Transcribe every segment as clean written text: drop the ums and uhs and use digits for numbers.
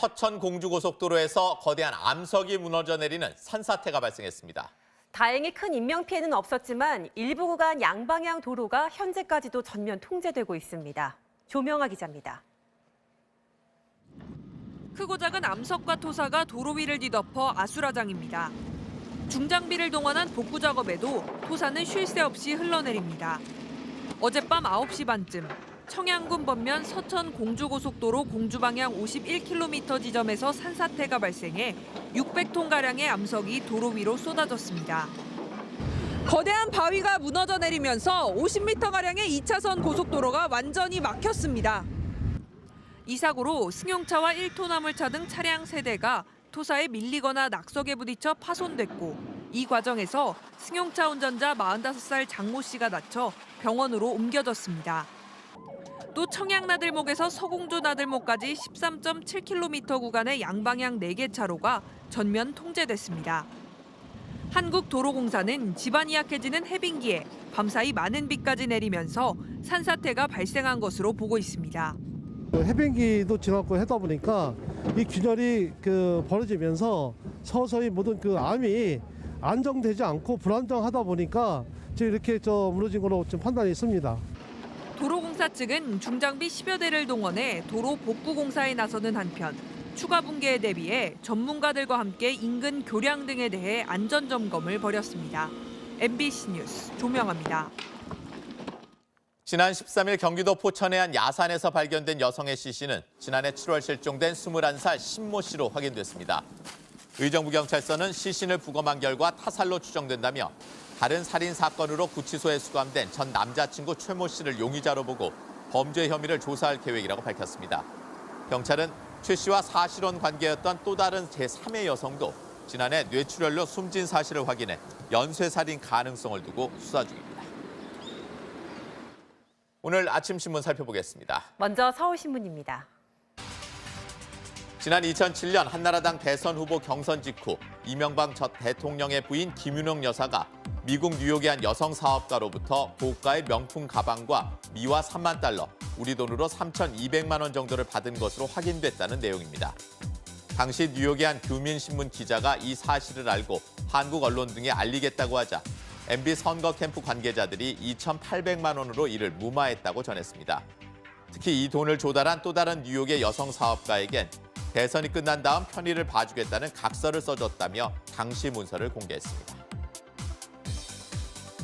서천 공주고속도로에서 거대한 암석이 무너져 내리는 산사태가 발생했습니다. 다행히 큰 인명피해는 없었지만 일부 구간 양방향 도로가 현재까지도 전면 통제되고 있습니다. 조명아 기자입니다. 크고 작은 암석과 토사가 도로 위를 뒤덮어 아수라장입니다. 중장비를 동원한 복구 작업에도 토사는 쉴 새 없이 흘러내립니다. 어젯밤 9시 반쯤 청양군 번면 서천 공주고속도로 공주방향 51km 지점에서 산사태가 발생해 600톤가량의 암석이 도로 위로 쏟아졌습니다. 거대한 바위가 무너져 내리면서 50m가량의 2차선 고속도로가 완전히 막혔습니다. 이 사고로 승용차와 1톤 화물차 등 차량 3대가 토사에 밀리거나 낙석에 부딪혀 파손됐고 이 과정에서 승용차 운전자 45살 장모 씨가 다쳐 병원으로 옮겨졌습니다. 또 청양나들목에서 서공주 나들목까지 13.7km 구간의 양방향 4개 차로가 전면 통제됐습니다. 한국도로공사는 집안이 약해지는 해빙기에 밤사이 많은 비까지 내리면서 산사태가 발생한 것으로 보고 있습니다. 해변기도 지났고 하다 보니까 이 균열이 벌어지면서 서서히 모든 암이 안정되지 않고 불안정하다 보니까 지금 이렇게 무너진 걸로 좀 판단이 있습니다. 도로공사 측은 중장비 10여 대를 동원해 도로 복구 공사에 나서는 한편 추가 붕괴에 대비해 전문가들과 함께 인근 교량 등에 대해 안전 점검을 벌였습니다. MBC 뉴스 조명아입니다. 지난 13일 경기도 포천의 한 야산에서 발견된 여성의 시신은 지난해 7월 실종된 21살 신모 씨로 확인됐습니다. 의정부경찰서는 시신을 부검한 결과 타살로 추정된다며 다른 살인 사건으로 구치소에 수감된 전 남자친구 최모 씨를 용의자로 보고 범죄 혐의를 조사할 계획이라고 밝혔습니다. 경찰은 최 씨와 사실혼 관계였던 또 다른 제3의 여성도 지난해 뇌출혈로 숨진 사실을 확인해 연쇄살인 가능성을 두고 수사 중입니다. 오늘 아침 신문 살펴보겠습니다. 먼저 서울신문입니다. 지난 2007년 한나라당 대선 후보 경선 직후 이명박 전 대통령의 부인 김윤옥 여사가 미국 뉴욕의 한 여성 사업가로부터 고가의 명품 가방과 미화 3만 달러, 우리 돈으로 3,200만 원 정도를 받은 것으로 확인됐다는 내용입니다. 당시 뉴욕의 한 교민신문 기자가 이 사실을 알고 한국 언론 등에 알리겠다고 하자 MB 선거 캠프 관계자들이 2,800만 원으로 이를 무마했다고 전했습니다. 특히 이 돈을 조달한 또 다른 뉴욕의 여성 사업가에겐 대선이 끝난 다음 편의를 봐주겠다는 각서를 써줬다며 당시 문서를 공개했습니다.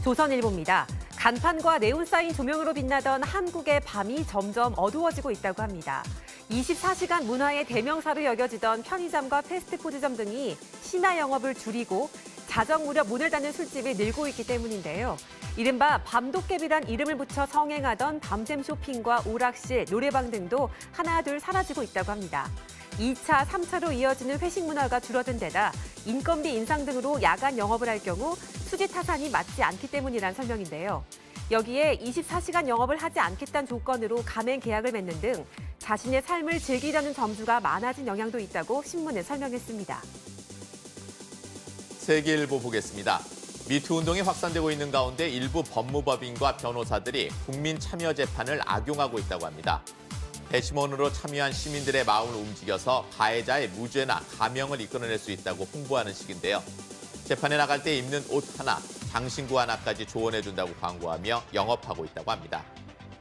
조선일보입니다. 간판과 네온 사인 조명으로 빛나던 한국의 밤이 점점 어두워지고 있다고 합니다. 24시간 문화의 대명사로 여겨지던 편의점과 패스트푸드점 등이 시나 영업을 줄이고 자정 무렵 문을 닫는 술집이 늘고 있기 때문인데요. 이른바 밤도깨비란 이름을 붙여 성행하던 밤샘 쇼핑과 오락실, 노래방 등도 하나둘 사라지고 있다고 합니다. 2차, 3차로 이어지는 회식 문화가 줄어든 데다 인건비 인상 등으로 야간 영업을 할 경우 수지 타산이 맞지 않기 때문이란 설명인데요. 여기에 24시간 영업을 하지 않겠다는 조건으로 가맹 계약을 맺는 등 자신의 삶을 즐기려는 점주가 많아진 영향도 있다고 신문에 설명했습니다. 세계일보 보겠습니다. 미투 운동이 확산되고 있는 가운데 일부 법무법인과 변호사들이 국민 참여 재판을 악용하고 있다고 합니다. 배심원으로 참여한 시민들의 마음을 움직여서 가해자의 무죄나 가명을 이끌어낼 수 있다고 홍보하는 식인데요. 재판에 나갈 때 입는 옷 하나, 장신구 하나까지 조언해준다고 광고하며 영업하고 있다고 합니다.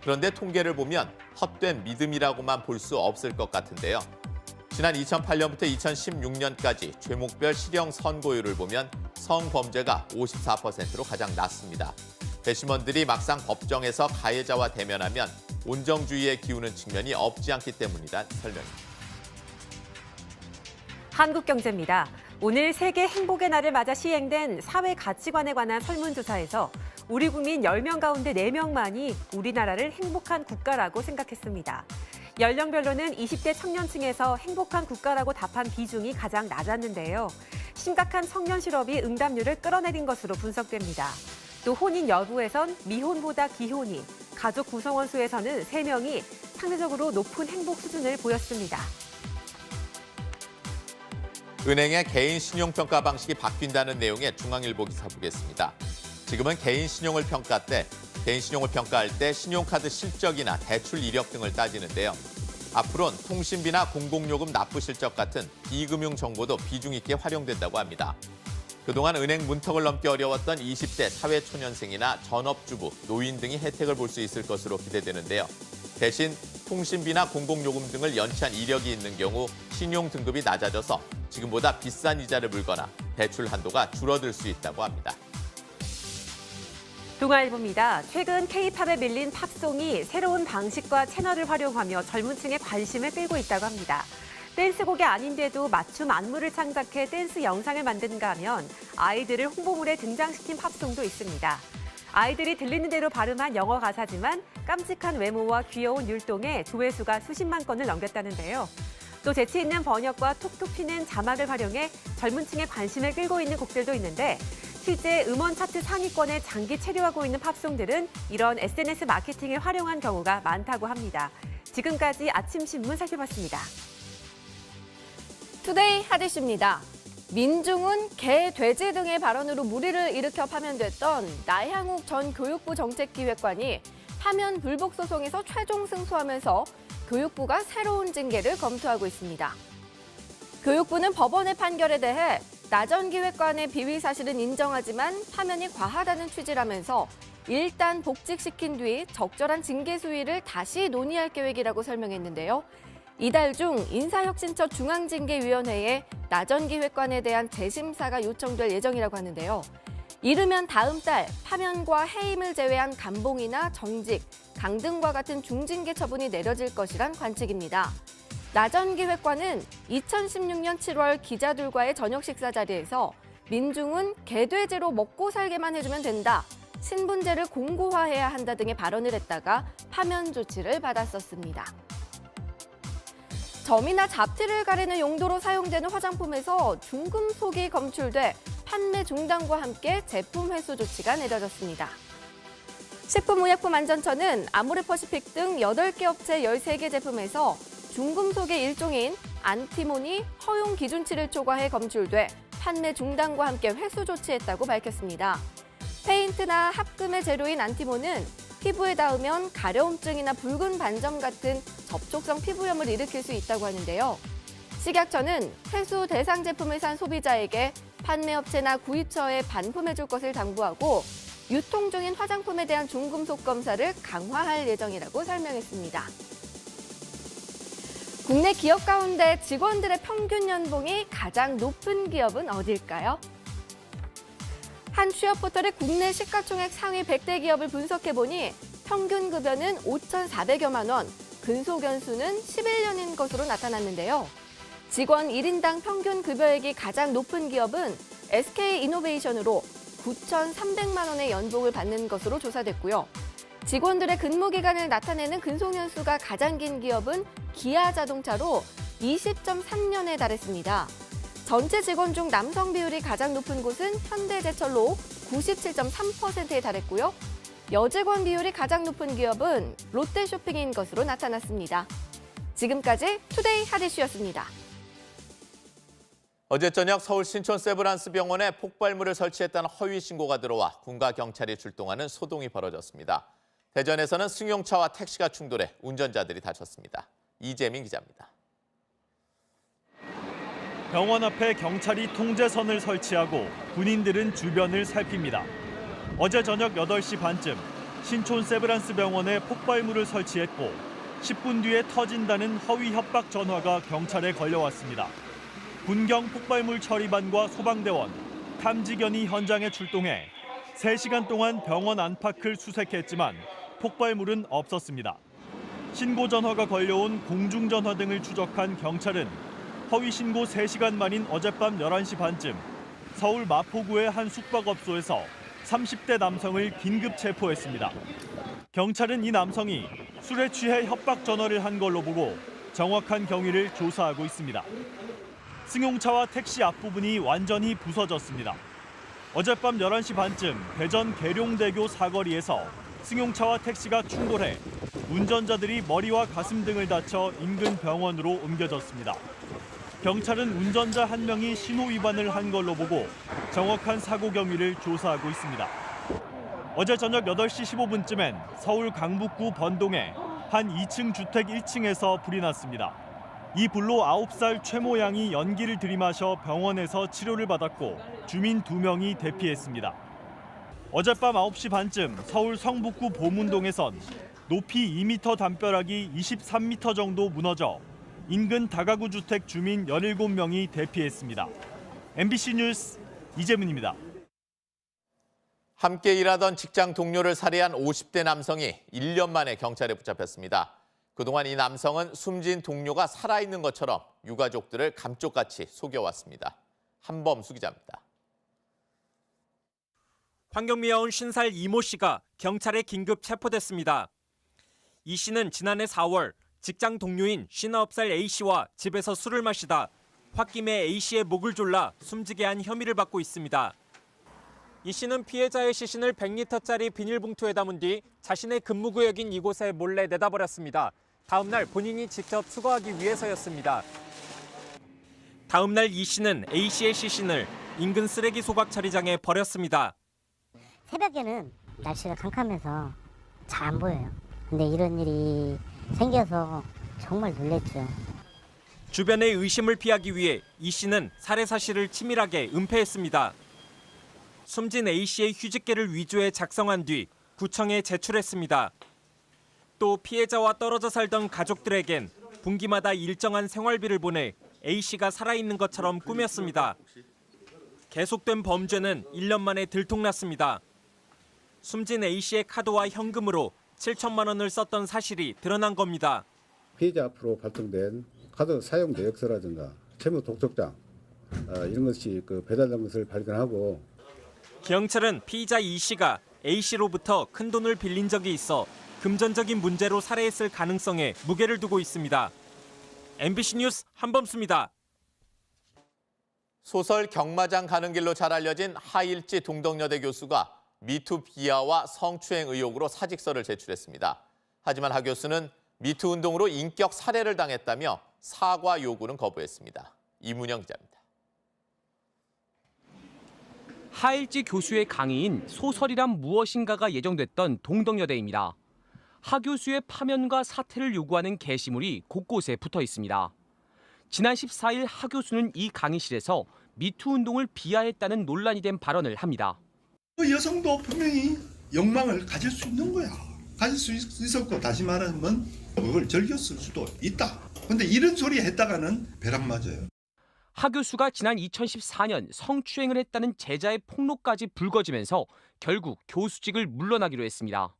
그런데 통계를 보면 헛된 믿음이라고만 볼 수 없을 것 같은데요. 지난 2008년부터 2016년까지 죄목별 실형 선고율을 보면 성범죄가 54%로 가장 낮습니다. 배심원들이 막상 법정에서 가해자와 대면하면 온정주의에 기우는 측면이 없지 않기 때문이란 설명입니다. 한국경제입니다. 오늘 세계 행복의 날을 맞아 시행된 사회 가치관에 관한 설문조사에서 우리 국민 10명 가운데 4명만이 우리나라를 행복한 국가라고 생각했습니다. 연령별로는 20대 청년층에서 행복한 국가라고 답한 비중이 가장 낮았는데요. 심각한 청년 실업이 응답률을 끌어내린 것으로 분석됩니다. 또 혼인 여부에선 미혼보다 기혼이, 가족 구성원 수에서는 3명이 상대적으로 높은 행복 수준을 보였습니다. 은행의 개인 신용평가 방식이 바뀐다는 내용의 중앙일보 기사 보겠습니다. 지금은 개인 신용을 평가할 때 신용카드 실적이나 대출 이력 등을 따지는데요. 앞으로는 통신비나 공공요금 납부 실적 같은 비금융 정보도 비중 있게 활용된다고 합니다. 그동안 은행 문턱을 넘기 어려웠던 20대 사회초년생이나 전업주부, 노인 등이 혜택을 볼 수 있을 것으로 기대되는데요. 대신 통신비나 공공요금 등을 연체한 이력이 있는 경우 신용 등급이 낮아져서 지금보다 비싼 이자를 물거나 대출 한도가 줄어들 수 있다고 합니다. 동아일보입니다. 최근 K-팝에 밀린 팝송이 새로운 방식과 채널을 활용하며 젊은 층의 관심을 끌고 있다고 합니다. 댄스곡이 아닌데도 맞춤 안무를 창작해 댄스 영상을 만든가 하면 아이들을 홍보물에 등장시킨 팝송도 있습니다. 아이들이 들리는 대로 발음한 영어 가사지만 깜찍한 외모와 귀여운 율동에 조회수가 수십만 건을 넘겼다는데요. 또 재치 있는 번역과 톡톡 튀는 자막을 활용해 젊은 층의 관심을 끌고 있는 곡들도 있는데 실제 음원 차트 상위권에 장기 체류하고 있는 팝송들은 이런 SNS 마케팅을 활용한 경우가 많다고 합니다. 지금까지 아침 신문 살펴봤습니다. 투데이 하디슈입니다. 민중은 개, 돼지 등의 발언으로 물의를 일으켜 파면됐던 나향욱 전 교육부 정책기획관이 파면 불복 소송에서 최종 승소하면서 교육부가 새로운 징계를 검토하고 있습니다. 교육부는 법원의 판결에 대해 나 전 기획관의 비위 사실은 인정하지만 파면이 과하다는 취지라면서 일단 복직시킨 뒤 적절한 징계 수위를 다시 논의할 계획이라고 설명했는데요. 이달 중 인사혁신처 중앙징계위원회에 나 전 기획관에 대한 재심사가 요청될 예정이라고 하는데요. 이르면 다음 달 파면과 해임을 제외한 감봉이나 정직, 강등과 같은 중징계 처분이 내려질 것이란 관측입니다. 나 전 기획관은 2016년 7월 기자들과의 저녁 식사 자리에서 민중은 개돼지로 먹고 살게만 해주면 된다, 신분제를 공고화해야 한다 등의 발언을 했다가 파면 조치를 받았었습니다. 점이나 잡티를 가리는 용도로 사용되는 화장품에서 중금속이 검출돼 판매 중단과 함께 제품 회수 조치가 내려졌습니다. 식품의약품안전처는 아모레퍼시픽 등 8개 업체 13개 제품에서 중금속의 일종인 안티몬이 허용 기준치를 초과해 검출돼 판매 중단과 함께 회수 조치했다고 밝혔습니다. 페인트나 합금의 재료인 안티몬은 피부에 닿으면 가려움증이나 붉은 반점 같은 접촉성 피부염을 일으킬 수 있다고 하는데요. 식약처는 회수 대상 제품을 산 소비자에게 판매업체나 구입처에 반품해줄 것을 당부하고 유통 중인 화장품에 대한 중금속 검사를 강화할 예정이라고 설명했습니다. 국내 기업 가운데 직원들의 평균 연봉이 가장 높은 기업은 어딜까요? 한 취업 포털의 국내 시가총액 상위 100대 기업을 분석해보니 평균 급여는 5,400여만 원, 근속연수는 11년인 것으로 나타났는데요. 직원 1인당 평균 급여액이 가장 높은 기업은 SK이노베이션으로 9,300만 원의 연봉을 받는 것으로 조사됐고요. 직원들의 근무 기간을 나타내는 근속연수가 가장 긴 기업은 기아자동차로 20.3년에 달했습니다. 전체 직원 중 남성 비율이 가장 높은 곳은 현대제철로 97.3%에 달했고요. 여직원 비율이 가장 높은 기업은 롯데쇼핑인 것으로 나타났습니다. 지금까지 투데이 하디슈였습니다. 어제 저녁 서울 신촌 세브란스 병원에 폭발물을 설치했다는 허위 신고가 들어와 군과 경찰이 출동하는 소동이 벌어졌습니다. 대전에서는 승용차와 택시가 충돌해 운전자들이 다쳤습니다. 이재민 기자입니다. 병원 앞에 경찰이 통제선을 설치하고 군인들은 주변을 살핍니다. 어제 저녁 8시 반쯤 신촌 세브란스 병원에 폭발물을 설치했고 10분 뒤에 터진다는 허위 협박 전화가 경찰에 걸려왔습니다. 군경 폭발물 처리반과 소방대원, 탐지견이 현장에 출동해 3시간 동안 병원 안팎을 수색했지만 폭발물은 없었습니다. 신고 전화가 걸려온 공중전화 등을 추적한 경찰은 허위 신고 3시간 만인 어젯밤 11시 반쯤 서울 마포구의 한 숙박업소에서 30대 남성을 긴급 체포했습니다. 경찰은 이 남성이 술에 취해 협박 전화를 한 걸로 보고 정확한 경위를 조사하고 있습니다. 승용차와 택시 앞부분이 완전히 부서졌습니다. 어젯밤 11시 반쯤 대전 계룡대교 사거리에서 승용차와 택시가 충돌해 운전자들이 머리와 가슴 등을 다쳐 인근 병원으로 옮겨졌습니다. 경찰은 운전자 한 명이 신호 위반을 한 걸로 보고 정확한 사고 경위를 조사하고 있습니다. 어제 저녁 8시 15분쯤엔 서울 강북구 번동에 한 2층 주택 1층에서 불이 났습니다. 이 불로 9살 최모 양이 연기를 들이마셔 병원에서 치료를 받았고 주민 2명이 대피했습니다. 어젯밤 9시 반쯤 서울 성북구 보문동에선 높이 2m 담벼락이 23m 정도 무너져 인근 다가구 주택 주민 17명이 대피했습니다. MBC 뉴스 이재문입니다. 함께 일하던 직장 동료를 살해한 50대 남성이 1년 만에 경찰에 붙잡혔습니다. 그동안 이 남성은 숨진 동료가 살아있는 것처럼 유가족들을 감쪽같이 속여왔습니다. 한범수 기자입니다. 환경미화원 50살 이모 씨가 경찰에 긴급 체포됐습니다. 이 씨는 지난해 4월 직장 동료인 59살 A 씨와 집에서 술을 마시다 홧김에 A 씨의 목을 졸라 숨지게 한 혐의를 받고 있습니다. 이 씨는 피해자의 시신을 100리터짜리 비닐봉투에 담은 뒤 자신의 근무구역인 이곳에 몰래 내다버렸습니다. 다음 날 본인이 직접 수거하기 위해서였습니다. 다음 날 이 씨는 A 씨의 시신을 인근 쓰레기 소각 처리장에 버렸습니다. 새벽에는 날씨가 캄캄해서 잘 안 보여요. 근데 이런 일이 생겨서 정말 놀랬죠. 주변의 의심을 피하기 위해 이 씨는 살해 사실을 치밀하게 은폐했습니다. 숨진 A 씨의 휴직계를 위조해 작성한 뒤 구청에 제출했습니다. 또 피해자와 떨어져 살던 가족들에겐 분기마다 일정한 생활비를 보내 A 씨가 살아있는 것처럼 꾸몄습니다. 계속된 범죄는 1년 만에 들통났습니다. 숨진 A 씨의 카드와 현금으로 7천만 원을 썼던 사실이 드러난 겁니다. 피해자 앞으로 발송된 카드 사용 내역서라든가 채무 독촉장 이런 것이 배달된 것을 발견하고 경찰은 피의자 이 씨가 A 씨로부터 큰 돈을 빌린 적이 있어 금전적인 문제로 살해했을 가능성에 무게를 두고 있습니다. MBC 뉴스 한범수입니다. 소설 경마장 가는 길로 잘 알려진 하일지 동덕여대 교수가 미투 비하와 성추행 의혹으로 사직서를 제출했습니다. 하지만 하 교수는 미투 운동으로 인격 살해를 당했다며 사과 요구는 거부했습니다. 이문영 기자입니다. 하일지 교수의 강의인 소설이란 무엇인가가 예정됐던 동덕여대입니다. 하 교수의 파면과 사퇴를 요구하는 게시물이 곳곳에 붙어 있습니다. 지난 14일 하 교수는 이 강의실에서 미투 운동을 비하했다는 논란이 된 발언을 합니다. 여성도 분명히 욕망을 가질 수 있는 거야. 가질 수 있었고 다시 말하면 그걸 즐겼을 수도 있다. 근데 이런 소리 했다가는 벼락 맞아요. 하 교수가 지난 2014년 성추행을 했다는 제자의 폭로까지 불거지면서 결국 교수직을 물러나기로 했습니다.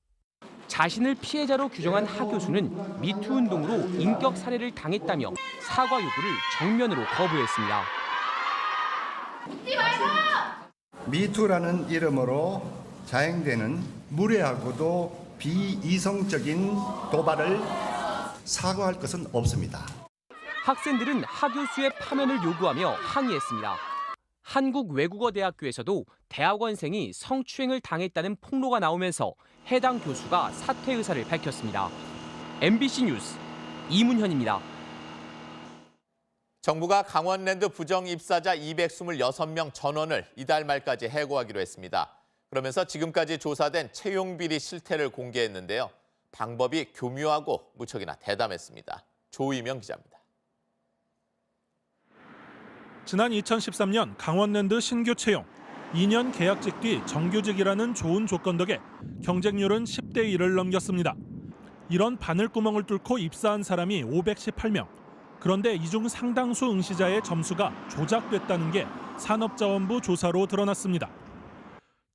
자신을 피해자로 규정한 하 교수는 미투 운동으로 인격 살해를 당했다며 사과 요구를 정면으로 거부했습니다. 미투라는 이름으로 자행되는 무례하고도 비이성적인 도발을 사과할 것은 없습니다. 학생들은 하 교수의 파면을 요구하며 항의했습니다. 한국외국어대학교에서도 대학원생이 성추행을 당했다는 폭로가 나오면서 해당 교수가 사퇴 의사를 밝혔습니다. MBC 뉴스 이문현입니다. 정부가 강원랜드 부정 입사자 226명 전원을 이달 말까지 해고하기로 했습니다. 그러면서 지금까지 조사된 채용 비리 실태를 공개했는데요. 방법이 교묘하고 무척이나 대담했습니다. 조이명 기자입니다. 지난 2013년 강원랜드 신규 채용, 2년 계약직 뒤 정규직이라는 좋은 조건 덕에 경쟁률은 10대 1을 넘겼습니다. 이런 바늘구멍을 뚫고 입사한 사람이 518명. 그런데 이 중 상당수 응시자의 점수가 조작됐다는 게 산업자원부 조사로 드러났습니다.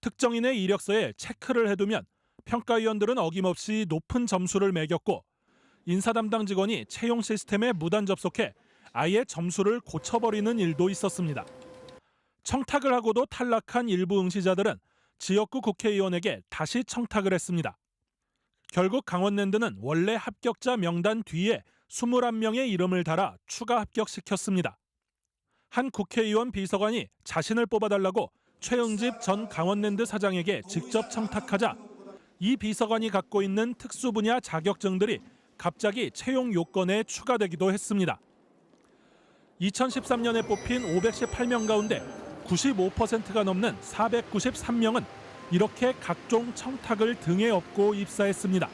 특정인의 이력서에 체크를 해두면 평가위원들은 어김없이 높은 점수를 매겼고 인사 담당 직원이 채용 시스템에 무단 접속해 아예 점수를 고쳐버리는 일도 있었습니다. 청탁을 하고도 탈락한 일부 응시자들은 지역구 국회의원에게 다시 청탁을 했습니다. 결국 강원랜드는 원래 합격자 명단 뒤에 21명의 이름을 달아 추가 합격시켰습니다. 한 국회의원 비서관이 자신을 뽑아달라고 최응집 전 강원랜드 사장에게 직접 청탁하자 이 비서관이 갖고 있는 특수분야 자격증들이 갑자기 채용 요건에 추가되기도 했습니다. 2013년에 뽑힌 518명 가운데 95%가 넘는 493명은 이렇게 각종 청탁을 등에 업고 입사했습니다.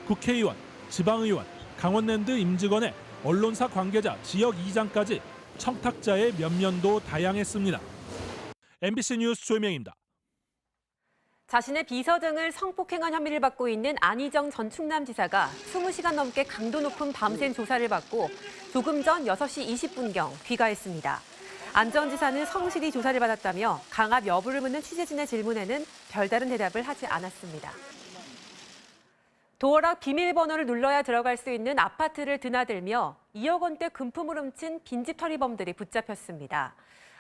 국회의원, 지방의원, 강원랜드 임직원의 언론사 관계자, 지역 이장까지 청탁자의 면면도 다양했습니다. MBC 뉴스 조혜명입니다. 자신의 비서 등을 성폭행한 혐의를 받고 있는 안희정 전 충남지사가 20시간 넘게 강도 높은 밤샘 조사를 받고 조금 전 6시 20분경 귀가했습니다. 안 전 지사는 성실히 조사를 받았다며 강압 여부를 묻는 취재진의 질문에는 별다른 대답을 하지 않았습니다. 도어락 비밀번호를 눌러야 들어갈 수 있는 아파트를 드나들며 2억 원대 금품을 훔친 빈집 털이범들이 붙잡혔습니다.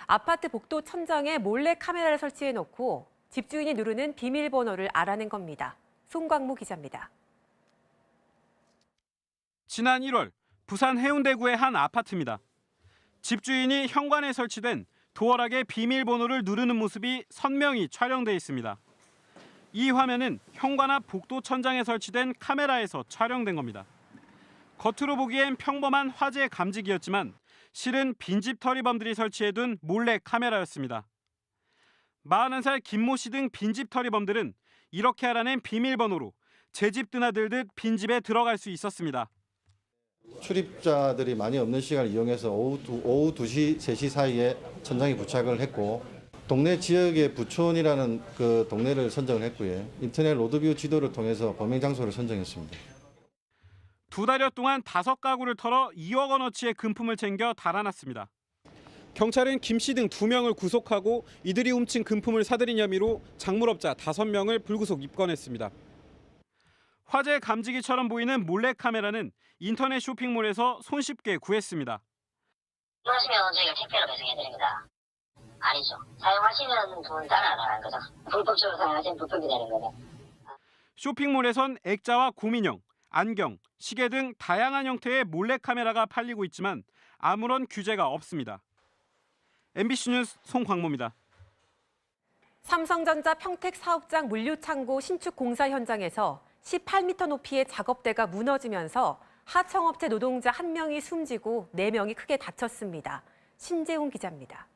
아파트 복도 천장에 몰래 카메라를 설치해놓고 집주인이 누르는 비밀번호를 알아낸 겁니다. 송광무 기자입니다. 지난 1월 부산 해운대구의 한 아파트입니다. 집주인이 현관에 설치된 도어락의 비밀번호를 누르는 모습이 선명히 촬영돼 있습니다. 이 화면은 현관 앞 복도 천장에 설치된 카메라에서 촬영된 겁니다. 겉으로 보기엔 평범한 화재 감지기였지만 실은 빈집 털이범들이 설치해둔 몰래 카메라였습니다. 41살 김모 씨 등 빈집 털이범들은 이렇게 알아낸 비밀번호로 제 집 드나들듯 빈집에 들어갈 수 있었습니다. 출입자들이 많이 없는 시간을 이용해서 오후 2시, 3시 사이에 천장에 부착을 했고 동네 지역의 부촌이라는 그 동네를 선정을 했고요. 인터넷 로드뷰 지도를 통해서 범행 장소를 선정했습니다. 2달여 동안 5가구를 털어 2억 원어치의 금품을 챙겨 달아났습니다. 경찰은 김 씨 등 2명을 구속하고 이들이 훔친 금품을 사들인 혐의로 작물업자 5명을 불구속 입건했습니다. 화재 감지기처럼 보이는 몰래카메라는 인터넷 쇼핑몰에서 손쉽게 구했습니다. 필요하시면 저희가 택배로 배송해드립니다. 아니죠. 사용하시면 돈 따라가는 거죠. 불법적으로 사용하시면 불법이 되는 거죠. 쇼핑몰에선 액자와 곰인형, 안경, 시계 등 다양한 형태의 몰래카메라가 팔리고 있지만 아무런 규제가 없습니다. MBC 뉴스 송광모입니다. 삼성전자 평택 사업장 물류창고 신축 공사 현장에서 18m 높이의 작업대가 무너지면서 하청업체 노동자 1명이 숨지고 4명이 크게 다쳤습니다. 신재훈 기자입니다.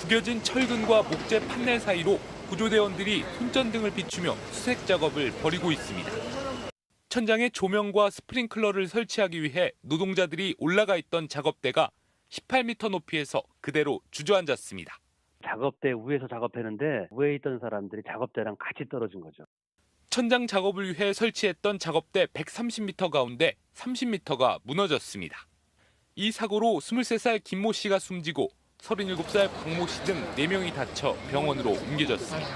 구겨진 철근과 목재 판넬 사이로 구조대원들이 손전등을 비추며 수색 작업을 벌이고 있습니다. 천장에 조명과 스프링클러를 설치하기 위해 노동자들이 올라가 있던 작업대가 18m 높이에서 그대로 주저앉았습니다. 작업대 위에서 작업했는데 위에 있던 사람들이 작업대랑 같이 떨어진 거죠. 천장 작업을 위해 설치했던 작업대 130m 가운데 30m가 무너졌습니다. 이 사고로 23살 김모 씨가 숨지고 37살 박모 씨 등 4명이 다쳐 병원으로 옮겨졌습니다.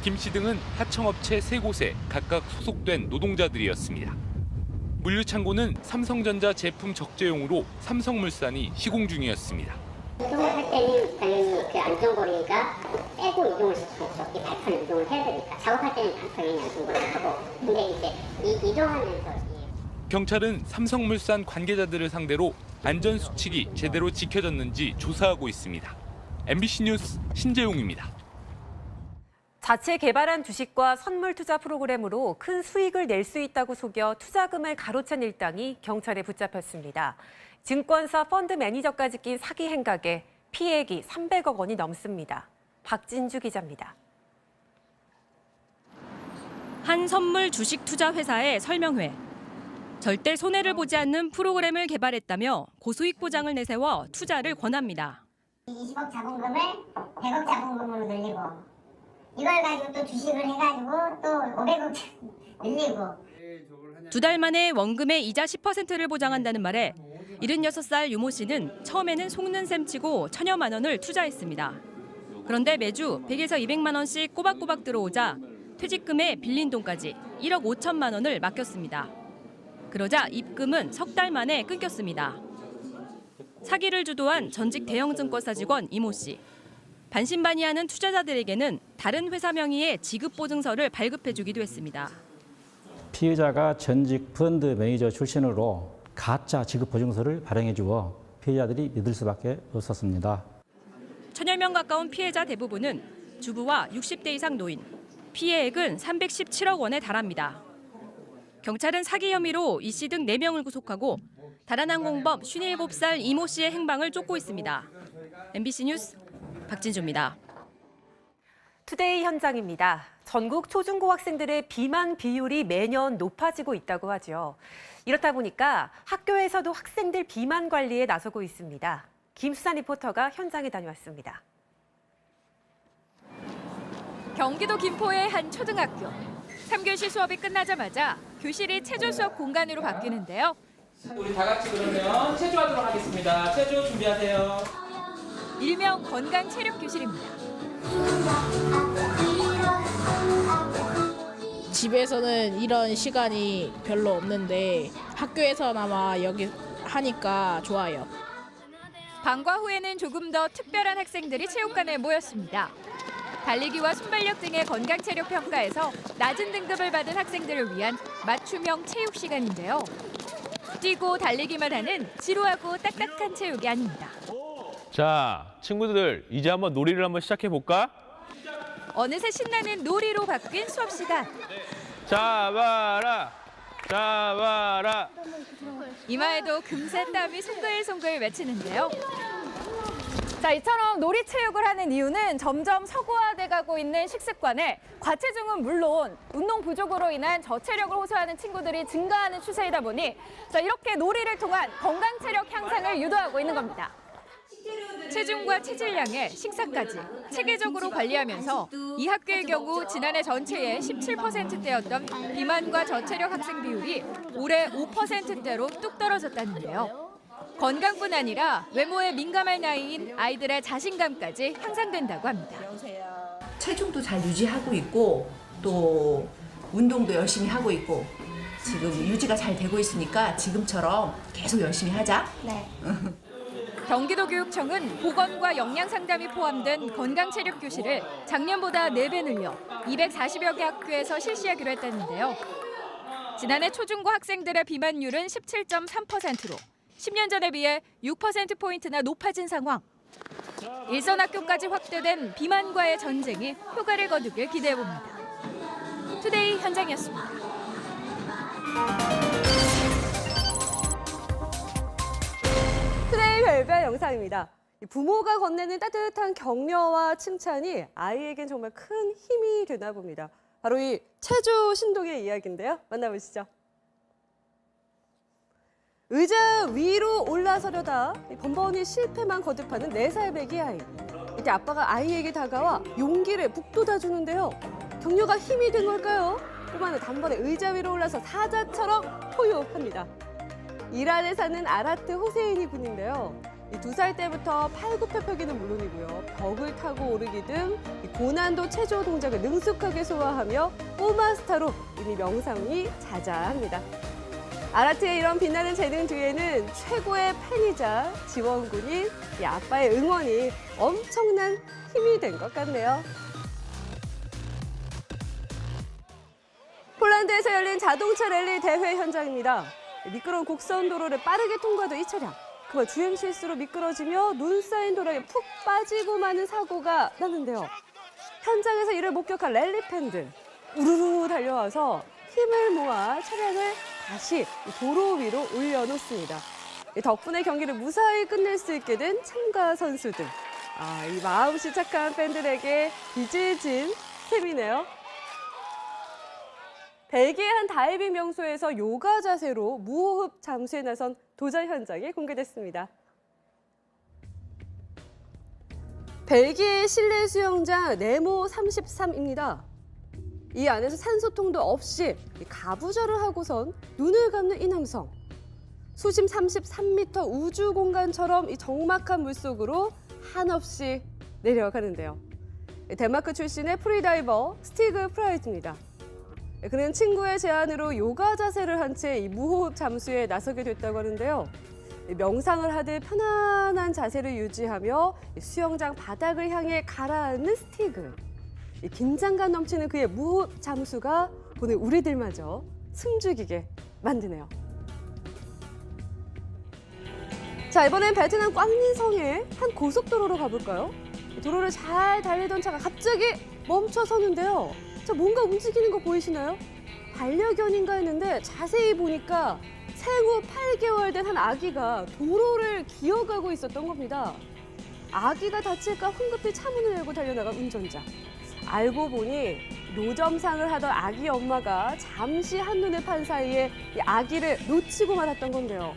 김 씨 등은 하청업체 3곳에 각각 소속된 노동자들이었습니다. 물류창고는 삼성전자 제품 적재용으로 삼성물산이 시공 중이었습니다. 이동을 할 때는 당연히 그 안전거리가 빼고 이동을 시켜서 이 발판을 이동을 해야 되니까 작업할 때는 당연히 안전거리를 하고 근데 이제 이동하면서 경찰은 삼성물산 관계자들을 상대로 안전수칙이 제대로 지켜졌는지 조사하고 있습니다. MBC 뉴스 신재용입니다. 자체 개발한 주식과 선물 투자 프로그램으로 큰 수익을 낼 수 있다고 속여 투자금을 가로챈 일당이 경찰에 붙잡혔습니다. 증권사 펀드 매니저까지 낀 사기 행각에 피해액이 300억 원이 넘습니다. 박진주 기자입니다. 한 선물 주식 투자 회사의 설명회. 절대 손해를 보지 않는 프로그램을 개발했다며 고수익 보장을 내세워 투자를 권합니다. 20억 자본금을 100억 자본금으로 늘리고 이걸 가지고 또 주식을 해가지고 또 500억 늘리고 2달 만에 원금의 이자 10%를 보장한다는 말에 76살 유모 씨는 처음에는 속는 셈 치고 천여만 원을 투자했습니다. 그런데 매주 100에서 200만 원씩 꼬박꼬박 들어오자 퇴직금에 빌린 돈까지 1억 5천만 원을 맡겼습니다. 그러자 입금은 석 달 만에 끊겼습니다. 사기를 주도한 전직 대형증권사 직원 이모 씨. 반신반의하는 투자자들에게는 다른 회사 명의의 지급보증서를 발급해주기도 했습니다. 피해자가 전직 펀드 매니저 출신으로 가짜 지급보증서를 발행해주어 피해자들이 믿을 수밖에 없었습니다. 천여 명 가까운 피해자 대부분은 주부와 60대 이상 노인, 피해액은 317억 원에 달합니다. 경찰은 사기 혐의로 이 씨 등 4명을 구속하고 다란항공법 57살 이모 씨의 행방을 쫓고 있습니다. MBC 뉴스 박진주입니다. 투데이 현장입니다. 전국 초중고 학생들의 비만 비율이 매년 높아지고 있다고 하죠. 이렇다 보니까 학교에서도 학생들 비만 관리에 나서고 있습니다. 김수산 리포터가 현장에 다녀왔습니다. 경기도 김포의 한 초등학교. 3교시 수업이 끝나자마자 교실이 체조 수업 공간으로 바뀌는데요. 우리 다 같이 그러면 체조하도록 하겠습니다. 체조 준비하세요. 일명 건강 체력 교실입니다. 집에서는 이런 시간이 별로 없는데 학교에서나마 여기 하니까 좋아요. 방과 후에는 조금 더 특별한 학생들이 체육관에 모였습니다. 달리기와 순발력 등의 건강 체력 평가에서 낮은 등급을 받은 학생들을 위한 맞춤형 체육 시간인데요. 뛰고 달리기만 하는 지루하고 딱딱한 체육이 아닙니다. 자, 친구들 이제 한번 놀이를 한번 시작해 볼까? 어느새 신나는 놀이로 바뀐 수업 시간. 잡아라, 잡아라. 이마에도 금세 땀이 송글송글 맺히는데요. 자, 이처럼 놀이체육을 하는 이유는 점점 서구화돼가고 있는 식습관에 과체중은 물론 운동 부족으로 인한 저체력을 호소하는 친구들이 증가하는 추세이다 보니 자, 이렇게 놀이를 통한 건강 체력 향상을 유도하고 있는 겁니다. 체중과 체질량에 식사까지 체계적으로 관리하면서 이 학교의 경우 지난해 전체의 17%대였던 비만과 저체력 학생 비율이 올해 5%대로 뚝 떨어졌다는데요. 건강뿐 아니라 외모에 민감할 나이인 아이들의 자신감까지 향상된다고 합니다. 체중도 잘 유지하고 있고 또 운동도 열심히 하고 있고 지금 유지가 잘 되고 있으니까 지금처럼 계속 열심히 하자. 네. 경기도교육청은 보건과 영양 상담이 포함된 건강체력 교실을 작년보다 4배 늘려 240여 개 학교에서 실시하기로 했다는데요. 지난해 초중고 학생들의 비만율은 17.3%로 10년 전에 비해 6%포인트나 높아진 상황. 일선 학교까지 확대된 비만과의 전쟁이 효과를 거두길 기대해봅니다. 투데이 현장이었습니다. 투데이 별별 영상입니다. 부모가 건네는 따뜻한 격려와 칭찬이 아이에겐 정말 큰 힘이 되나 봅니다. 바로 이 체조 신동의 이야기인데요. 만나보시죠. 의자 위로 올라서려다 번번이 실패만 거듭하는 4살 배기 아이. 이때 아빠가 아이에게 다가와 용기를 북돋아주는데요. 격려가 힘이 된 걸까요? 꼬마는 단번에 의자 위로 올라서 사자처럼 포효합니다. 이란에 사는 아라트 호세이니 군인데요. 2살 때부터 팔굽혀펴기는 물론이고요. 벽을 타고 오르기 등 고난도 체조 동작을 능숙하게 소화하며 꼬마 스타로 이미 명성이 자자합니다. 아라트의 이런 빛나는 재능 뒤에는 최고의 팬이자 지원군인 이 아빠의 응원이 엄청난 힘이 된 것 같네요. 폴란드에서 열린 자동차 랠리 대회 현장입니다. 미끄러운 곡선 도로를 빠르게 통과한 이 차량. 그만 주행 실수로 미끄러지며 눈 쌓인 도로에 푹 빠지고 마는 사고가 났는데요. 현장에서 이를 목격한 랠리 팬들. 우르르 달려와서 힘을 모아 차량을 다시 도로 위로 올려놓습니다. 덕분에 경기를 무사히 끝낼 수 있게 된 참가 선수들. 이 마음씨 착한 팬들에게 빚을 셈이네요. 벨기에 한 다이빙 명소에서 요가 자세로 무호흡 잠수에 나선 도전 현장이 공개됐습니다. 벨기에 실내 수영장 네모 33입니다. 이 안에서 산소통도 없이 가부좌를 하고선 눈을 감는 이 남성. 수심 33m 우주 공간처럼 이 적막한 물속으로 한없이 내려가는데요. 덴마크 출신의 프리다이버 스티그 프라이트입니다. 그는 친구의 제안으로 요가 자세를 한 채 이 무호흡 잠수에 나서게 됐다고 하는데요. 명상을 하듯 편안한 자세를 유지하며 수영장 바닥을 향해 가라앉는 스티그. 긴장감 넘치는 그의 무호흡 잠수가 오늘 우리들마저 숨죽이게 만드네요. 자, 이번엔 베트남 꽝리성의 한 고속도로로 가볼까요? 도로를 잘 달리던 차가 갑자기 멈춰서는데요. 자, 뭔가 움직이는 거 보이시나요? 반려견인가 했는데 자세히 보니까 생후 8개월 된 한 아기가 도로를 기어가고 있었던 겁니다. 아기가 다칠까 황급히 차문을 열고 달려나간 운전자. 알고 보니 노점상을 하던 아기 엄마가 잠시 한눈에 판 사이에 이 아기를 놓치고 말았던 건데요.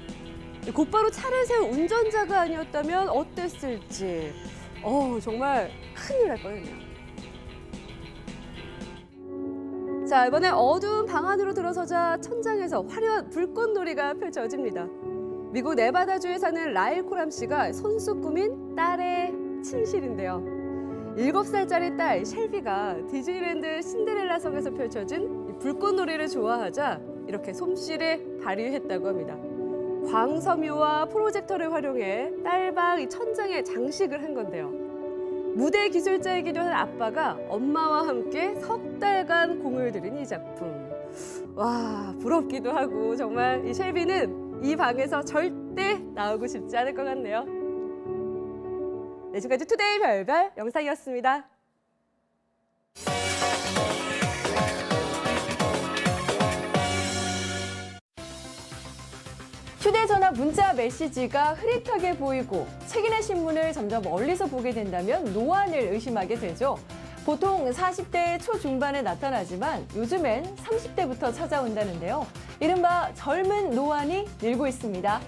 곧바로 차를 세운 운전자가 아니었다면 어땠을지 정말 큰일 날 뻔했네요. 자, 이번에 어두운 방 안으로 들어서자 천장에서 화려한 불꽃놀이가 펼쳐집니다. 미국 네바다주에 사는 라일 코람 씨가 손수 꾸민 딸의 침실인데요. 7살짜리 딸 셸비가 디즈니랜드 신데렐라 성에서 펼쳐진 불꽃놀이를 좋아하자 이렇게 솜씨를 발휘했다고 합니다. 광섬유와 프로젝터를 활용해 딸방 이 천장에 장식을 한 건데요. 무대 기술자이기도 한 아빠가 엄마와 함께 석 달간 공을 들인 이 작품. 와, 부럽기도 하고 정말 이 셸비는 이 방에서 절대 나오고 싶지 않을 것 같네요. 네, 지금까지 투데이 별별 영상이었습니다. 휴대전화 문자 메시지가 흐릿하게 보이고 책이나 신문을 점점 멀리서 보게 된다면 노안을 의심하게 되죠. 보통 40대 초중반에 나타나지만 요즘엔 30대부터 찾아온다는데요. 이른바 젊은 노안이 늘고 있습니다.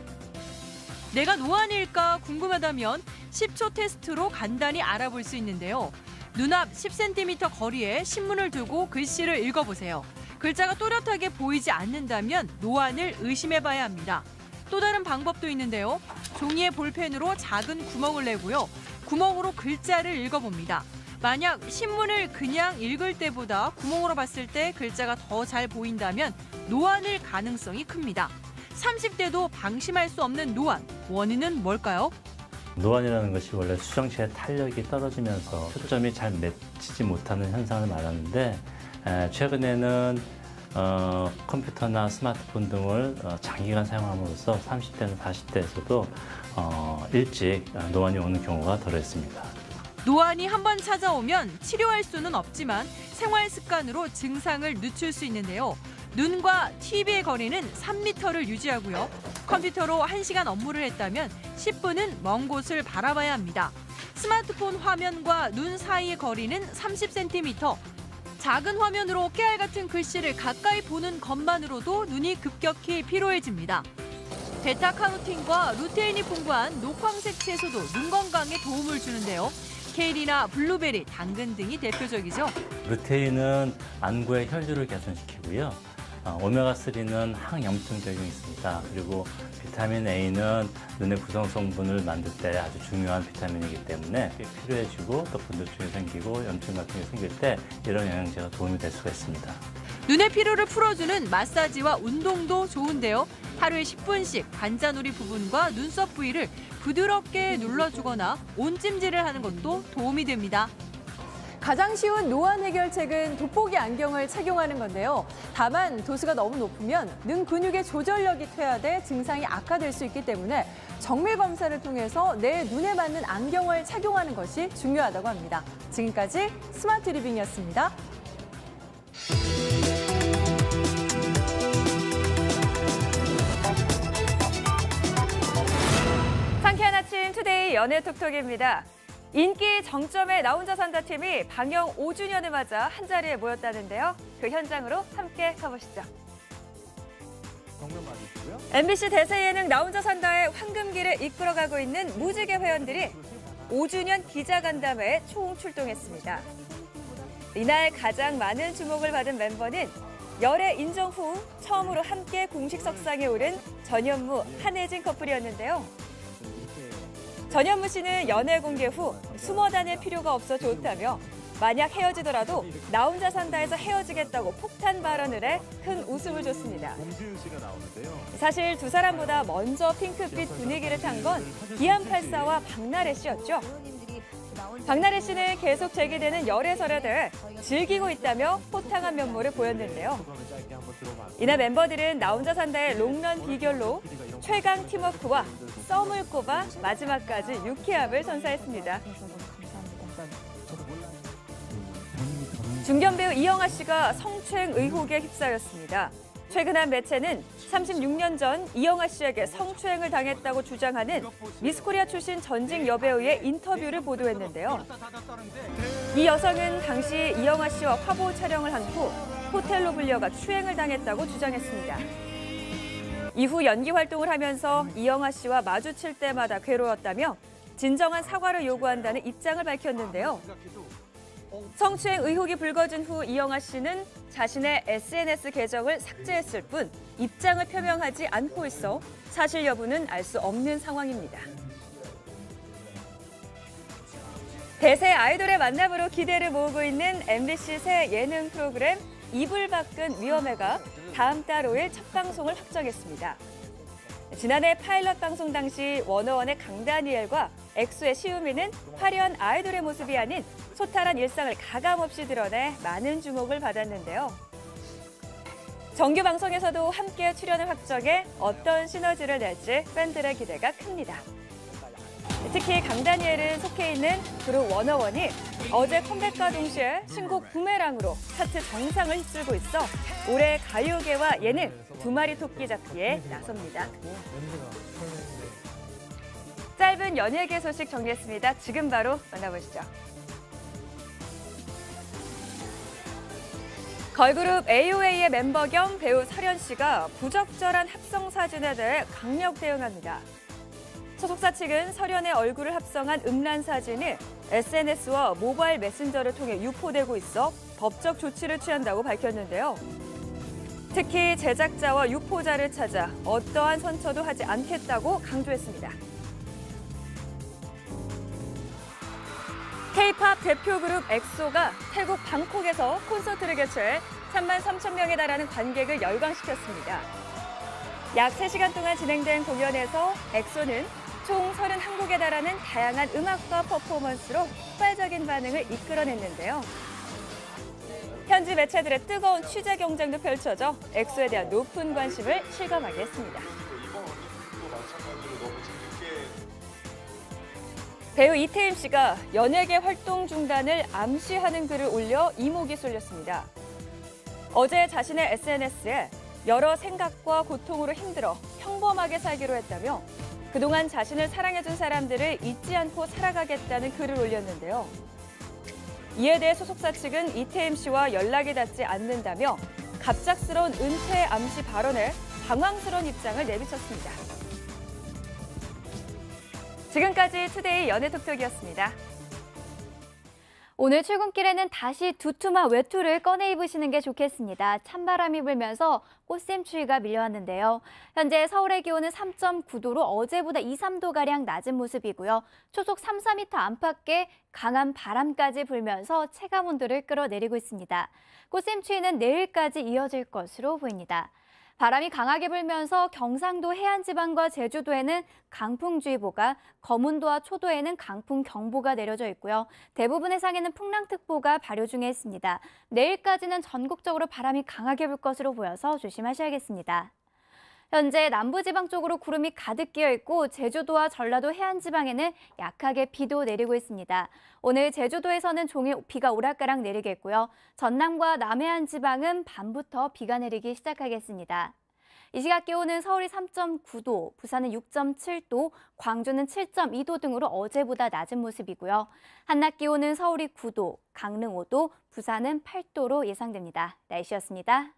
내가 노안일까 궁금하다면 10초 테스트로 간단히 알아볼 수 있는데요. 눈앞 10cm 거리에 신문을 두고 글씨를 읽어보세요. 글자가 또렷하게 보이지 않는다면 노안을 의심해봐야 합니다. 또 다른 방법도 있는데요. 종이에 볼펜으로 작은 구멍을 내고요. 구멍으로 글자를 읽어봅니다. 만약 신문을 그냥 읽을 때보다 구멍으로 봤을 때 글자가 더 잘 보인다면 노안일 가능성이 큽니다. 30대도 방심할 수 없는 노안, 원인은 뭘까요? 노안이라는 것이 원래 수정체의 탄력이 떨어지면서 초점이 잘 맺히지 못하는 현상을 말하는데 최근에는 컴퓨터나 스마트폰 등을 장기간 사용함으로써 30대나 40대에서도 일찍 노안이 오는 경우가 덜했습니다. 노안이 한번 찾아오면 치료할 수는 없지만 생활 습관으로 증상을 늦출 수 있는데요. 눈과 TV의 거리는 3m를 유지하고요. 컴퓨터로 1시간 업무를 했다면 10분은 먼 곳을 바라봐야 합니다. 스마트폰 화면과 눈 사이의 거리는 30cm. 작은 화면으로 깨알 같은 글씨를 가까이 보는 것만으로도 눈이 급격히 피로해집니다. 베타카로틴과 루테인이 풍부한 녹황색 채소도 눈 건강에 도움을 주는데요. 케일이나 블루베리, 당근 등이 대표적이죠. 루테인은 안구의 혈류를 개선시키고요. 오메가3는 항염증 작용이 있습니다. 그리고 비타민 A는 눈의 구성 성분을 만들 때 아주 중요한 비타민이기 때문에 필요해지고 또 분노증이 생기고 염증 같은 게 생길 때 이런 영양제가 도움이 될 수가 있습니다. 눈의 피로를 풀어주는 마사지와 운동도 좋은데요. 하루에 10분씩 관자놀이 부분과 눈썹 부위를 부드럽게 눌러주거나 온찜질을 하는 것도 도움이 됩니다. 가장 쉬운 노안 해결책은 돋보기 안경을 착용하는 건데요. 다만 도수가 너무 높으면 눈 근육의 조절력이 퇴화돼 증상이 악화될 수 있기 때문에 정밀 검사를 통해서 내 눈에 맞는 안경을 착용하는 것이 중요하다고 합니다. 지금까지 스마트 리빙이었습니다. 상쾌한 아침 투데이 연애톡톡입니다. 인기 정점에 나 혼자 산다 팀이 방영 5주년을 맞아 한자리에 모였다는데요. 그 현장으로 함께 가보시죠. MBC 대세 예능 나 혼자 산다의 황금기를 이끌어가고 있는 무지개 회원들이 5주년 기자간담회에 총출동했습니다. 이날 가장 많은 주목을 받은 멤버는 열애 인정 후 처음으로 함께 공식 석상에 오른 전현무, 한혜진 커플이었는데요. 전현무 씨는 연애 공개 후 숨어 다닐 필요가 없어 좋다며 만약 헤어지더라도 나 혼자 산다에서 헤어지겠다고 폭탄 발언을 해 큰 웃음을 줬습니다. 사실 두 사람보다 먼저 핑크빛 분위기를 탄 건 기안84와 박나래 씨였죠. 박나래 씨는 계속 제기되는 열애설에 즐기고 있다며 호탕한 면모를 보였는데요. 이날 멤버들은 나 혼자 산다의 롱런 비결로 최강 팀워크와 썸을 꼽아 마지막까지 유쾌함을 선사했습니다. 중견 배우 이영하 씨가 성추행 의혹에 휩싸였습니다. 최근 한 매체는 36년 전 이영하 씨에게 성추행을 당했다고 주장하는 미스코리아 출신 전직 여배우의 인터뷰를 보도했는데요. 이 여성은 당시 이영하 씨와 화보 촬영을 한 후 호텔로 불려가 추행을 당했다고 주장했습니다. 이후 연기 활동을 하면서 이영하 씨와 마주칠 때마다 괴로웠다며 진정한 사과를 요구한다는 입장을 밝혔는데요. 성추행 의혹이 불거진 후 이영하 씨는 자신의 SNS 계정을 삭제했을 뿐 입장을 표명하지 않고 있어 사실 여부는 알 수 없는 상황입니다. 대세 아이돌의 만남으로 기대를 모으고 있는 MBC 새 예능 프로그램 이불 밖은 위험해가 다음 달 5일 첫 방송을 확정했습니다. 지난해 파일럿 방송 당시 워너원의 강다니엘과 엑소의 시우미는 화려한 아이돌의 모습이 아닌 소탈한 일상을 가감없이 드러내 많은 주목을 받았는데요. 정규 방송에서도 함께 출연을 확정해 어떤 시너지를 낼지 팬들의 기대가 큽니다. 특히 강다니엘은 속해 있는 그룹 워너원이 어제 컴백과 동시에 신곡 부메랑으로 차트 정상을 휩쓸고 있어 올해 가요계와 예능 두 마리 토끼 잡기에 나섭니다. 짧은 연예계 소식 정리했습니다. 지금 바로 만나보시죠. 걸그룹 AOA의 멤버 겸 배우 설현 씨가 부적절한 합성 사진에 대해 강력 대응합니다. 소속사 측은 설현의 얼굴을 합성한 음란 사진이 SNS와 모바일 메신저를 통해 유포되고 있어 법적 조치를 취한다고 밝혔는데요. 특히 제작자와 유포자를 찾아 어떠한 선처도 하지 않겠다고 강조했습니다. K-팝 대표 그룹 엑소가 태국 방콕에서 콘서트를 개최해 3만 3천 명에 달하는 관객을 열광시켰습니다. 약 3시간 동안 진행된 공연에서 엑소는 총 31곡에 달하는 다양한 음악과 퍼포먼스로 폭발적인 반응을 이끌어냈는데요. 현지 매체들의 뜨거운 취재 경쟁도 펼쳐져 엑소에 대한 높은 관심을 실감하게 했습니다. 배우 이태임 씨가 연예계 활동 중단을 암시하는 글을 올려 이목이 쏠렸습니다. 어제 자신의 SNS에 여러 생각과 고통으로 힘들어 평범하게 살기로 했다며 그동안 자신을 사랑해준 사람들을 잊지 않고 살아가겠다는 글을 올렸는데요. 이에 대해 소속사 측은 이태임 씨와 연락이 닿지 않는다며 갑작스러운 은퇴 암시 발언에 당황스러운 입장을 내비쳤습니다. 지금까지 투데이 연예톡톡이었습니다. 오늘 출근길에는 다시 두툼한 외투를 꺼내 입으시는 게 좋겠습니다. 찬바람이 불면서 꽃샘추위가 밀려왔는데요. 현재 서울의 기온은 3.9도로 어제보다 2, 3도가량 낮은 모습이고요. 초속 3, 4m 안팎의 강한 바람까지 불면서 체감온도를 끌어내리고 있습니다. 꽃샘추위는 내일까지 이어질 것으로 보입니다. 바람이 강하게 불면서 경상도 해안지방과 제주도에는 강풍주의보가, 거문도와 초도에는 강풍경보가 내려져 있고요. 대부분 해상에는 풍랑특보가 발효 중에 있습니다. 내일까지는 전국적으로 바람이 강하게 불 것으로 보여서 조심하셔야겠습니다. 현재 남부지방 쪽으로 구름이 가득 끼어 있고 제주도와 전라도 해안지방에는 약하게 비도 내리고 있습니다. 오늘 제주도에서는 종일 비가 오락가락 내리겠고요. 전남과 남해안 지방은 밤부터 비가 내리기 시작하겠습니다. 이 시각 기온은 서울이 3.9도, 부산은 6.7도, 광주는 7.2도 등으로 어제보다 낮은 모습이고요. 한낮 기온은 서울이 9도, 강릉 5도, 부산은 8도로 예상됩니다. 날씨였습니다.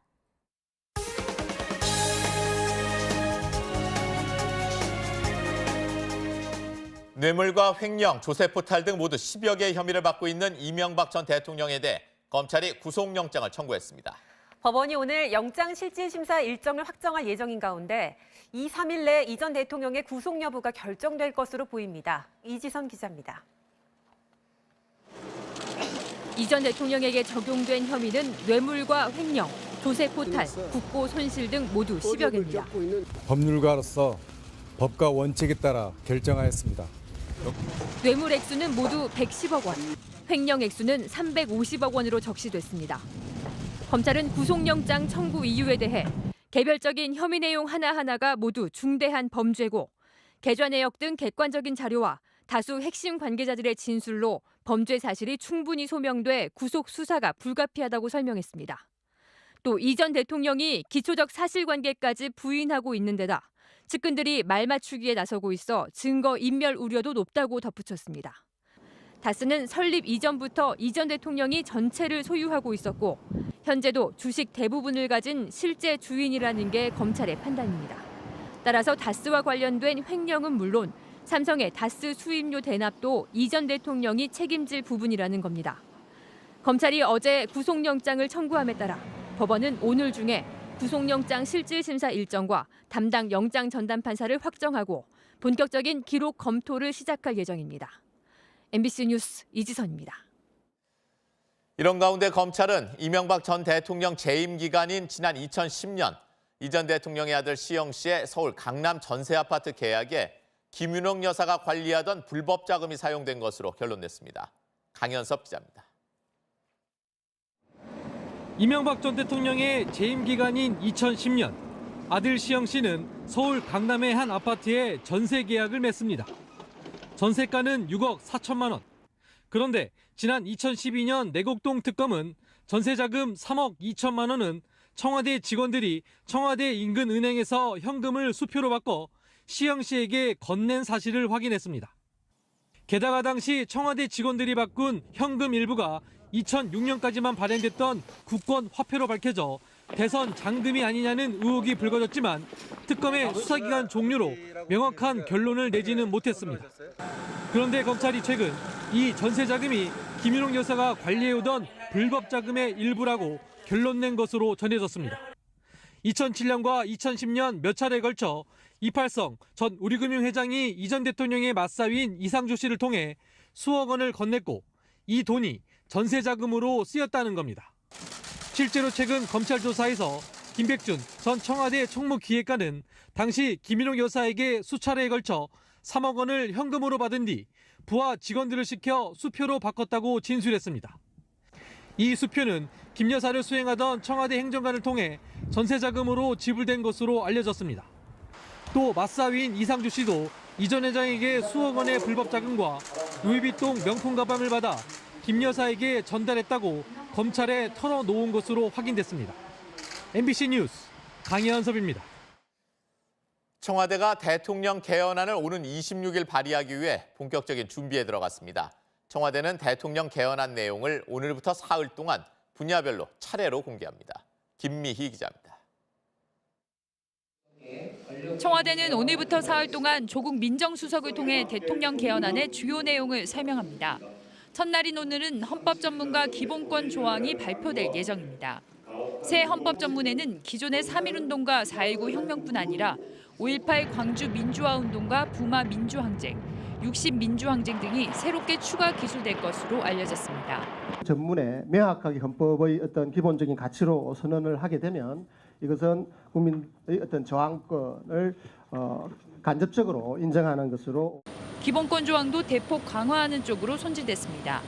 뇌물과 횡령, 조세 포탈 등 모두 10여 개의 혐의를 받고 있는 이명박 전 대통령에 대해 검찰이 구속영장을 청구했습니다. 법원이 오늘 영장실질심사 일정을 확정할 예정인 가운데 2, 3일 내에 이 전 대통령의 구속 여부가 결정될 것으로 보입니다. 이지선 기자입니다. 이 전 대통령에게 적용된 혐의는 뇌물과 횡령, 조세 포탈, 국고 손실 등 모두 10여 개입니다. 법률가로서 법과 원칙에 따라 결정하였습니다. 뇌물 액수는 모두 110억 원, 횡령 액수는 350억 원으로 적시됐습니다. 검찰은 구속영장 청구 이유에 대해 개별적인 혐의 내용 하나하나가 모두 중대한 범죄고 계좌 내역 등 객관적인 자료와 다수 핵심 관계자들의 진술로 범죄 사실이 충분히 소명돼 구속 수사가 불가피하다고 설명했습니다. 또 이 전 대통령이 기초적 사실관계까지 부인하고 있는 데다 측근들이 말 맞추기에 나서고 있어 증거 인멸 우려도 높다고 덧붙였습니다. 다스는 설립 이전부터 이 전 대통령이 전체를 소유하고 있었고 현재도 주식 대부분을 가진 실제 주인이라는 게 검찰의 판단입니다. 따라서 다스와 관련된 횡령은 물론 삼성의 다스 수임료 대납도 이 전 대통령이 책임질 부분이라는 겁니다. 검찰이 어제 구속영장을 청구함에 따라 법원은 오늘 중에 구속영장 실질심사 일정과 담당 영장 전담 판사를 확정하고 본격적인 기록 검토를 시작할 예정입니다. MBC 뉴스 이지선입니다. 이런 가운데 검찰은 이명박 전 대통령 재임 기간인 지난 2010년 이 전 대통령의 아들 시영 씨의 서울 강남 전세 아파트 계약에 김윤옥 여사가 관리하던 불법 자금이 사용된 것으로 결론냈습니다. 강현섭 기자입니다. 이명박 전 대통령의 재임 기간인 2010년 아들 시영 씨는 서울 강남의 한 아파트에 전세 계약을 맺습니다. 전세가는 6억 4천만 원. 그런데 지난 2012년 내곡동 특검은 전세자금 3억 2천만 원은 청와대 직원들이 청와대 인근 은행에서 현금을 수표로 바꿔 시영 씨에게 건넨 사실을 확인했습니다. 게다가 당시 청와대 직원들이 바꾼 현금 일부가 2006년까지만 발행됐던 국권 화폐로 밝혀져 대선 장금이 아니냐는 의혹이 불거졌지만 특검의 수사기간 종료로 명확한 결론을 내지는 못했습니다. 그런데 검찰이 최근 이 전세 자금이 김윤옥 여사가 관리해오던 불법 자금의 일부라고 결론 낸 것으로 전해졌습니다. 2007년과 2010년 몇 차례에 걸쳐 이팔성 전 우리금융회장이 이 전 대통령의 맞사위인 이상조 씨를 통해 수억 원을 건넸고 이 돈이 전세 자금으로 쓰였다는 겁니다. 실제로 최근 검찰 조사에서 김백준 전 청와대 총무기획관은 당시 김윤옥 여사에게 수차례에 걸쳐 3억 원을 현금으로 받은 뒤 부하 직원들을 시켜 수표로 바꿨다고 진술했습니다. 이 수표는 김 여사를 수행하던 청와대 행정관을 통해 전세 자금으로 지불된 것으로 알려졌습니다. 또 맞사위인 이상주 씨도 이 전 회장에게 수억 원의 불법 자금과 루이비통 명품 가방을 받아 김 여사에게 전달했다고 검찰에 털어놓은 것으로 확인됐습니다. MBC 뉴스 강현섭입니다. 청와대가 대통령 개헌안을 오는 26일 발의하기 위해 본격적인 준비에 들어갔습니다. 청와대는 대통령 개헌안 내용을 오늘부터 사흘 동안 분야별로 차례로 공개합니다. 김미희 기자입니다. 청와대는 오늘부터 사흘 동안 조국 민정수석을 통해 대통령 개헌안의 주요 내용을 설명합니다. 첫날인 오늘은 헌법 전문가 기본권 조항이 발표될 예정입니다. 새 헌법 전문에는 기존의 3.1운동과 4.19 혁명뿐 아니라 5.18 광주 민주화운동과 부마 민주항쟁, 60 민주항쟁 등이 새롭게 추가 기술될 것으로 알려졌습니다. 전문에 명확하게 헌법의 어떤 기본적인 가치로 선언을 하게 되면 이것은 국민의 어떤 저항권을 간접적으로 인정하는 것으로 기본권 조항도 대폭 강화하는 쪽으로 손질됐습니다.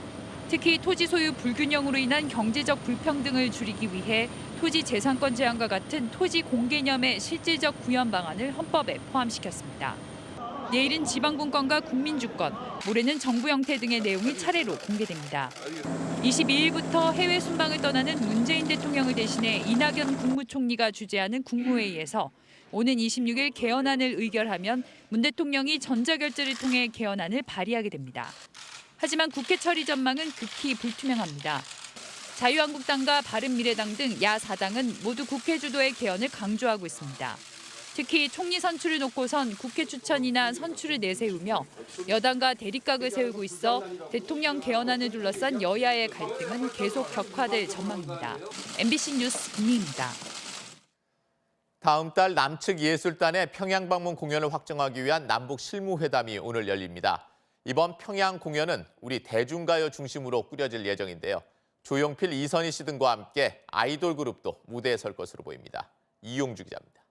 특히 토지 소유 불균형으로 인한 경제적 불평등을 줄이기 위해 토지 재산권 제한과 같은 토지 공개념의 실질적 구현 방안을 헌법에 포함시켰습니다. 내일은 지방분권과 국민주권, 모레는 정부 형태 등의 내용이 차례로 공개됩니다. 22일부터 해외 순방을 떠나는 문재인 대통령을 대신해 이낙연 국무총리가 주재하는 국무회의에서 오는 26일 개헌안을 의결하면 문 대통령이 전자결제를 통해 개헌안을 발의하게 됩니다. 하지만 국회 처리 전망은 극히 불투명합니다. 자유한국당과 바른미래당 등 야 4당은 모두 국회 주도의 개헌을 강조하고 있습니다. 특히 총리 선출을 놓고선 국회 추천이나 선출을 내세우며 여당과 대립각을 세우고 있어 대통령 개헌안을 둘러싼 여야의 갈등은 계속 격화될 전망입니다. MBC 뉴스 김미희입니다. 다음 달 남측 예술단의 평양 방문 공연을 확정하기 위한 남북 실무회담이 오늘 열립니다. 이번 평양 공연은 우리 대중가요 중심으로 꾸려질 예정인데요. 조용필, 이선희 씨 등과 함께 아이돌 그룹도 무대에 설 것으로 보입니다. 이용주 기자입니다.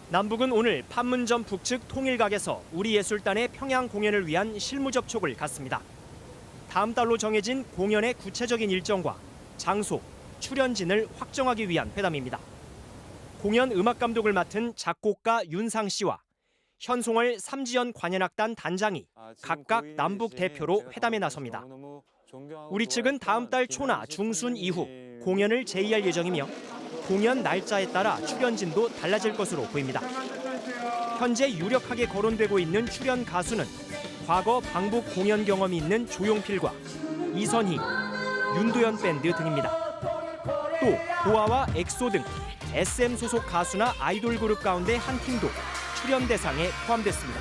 남북은 오늘 판문점 북측 통일각에서 우리 예술단의 평양 공연을 위한 실무 접촉을 갖습니다. 다음 달로 정해진 공연의 구체적인 일정과 장소, 출연진을 확정하기 위한 회담입니다. 공연 음악 감독을 맡은 작곡가 윤상 씨와 현송월 삼지연 관현악단 단장이 각각 남북 대표로 회담에 나섭니다. 우리 측은 다음 달 초나 중순 이후 공연을 재개할 예정이며 공연 날짜에 따라 출연진도 달라질 것으로 보입니다. 현재 유력하게 거론되고 있는 출연 가수는 과거 방북 공연 경험이 있는 조용필과 이선희, 윤도현 밴드 등입니다. 또 보아와 엑소 등 SM 소속 가수나 아이돌 그룹 가운데 한 팀도 출연 대상에 포함됐습니다.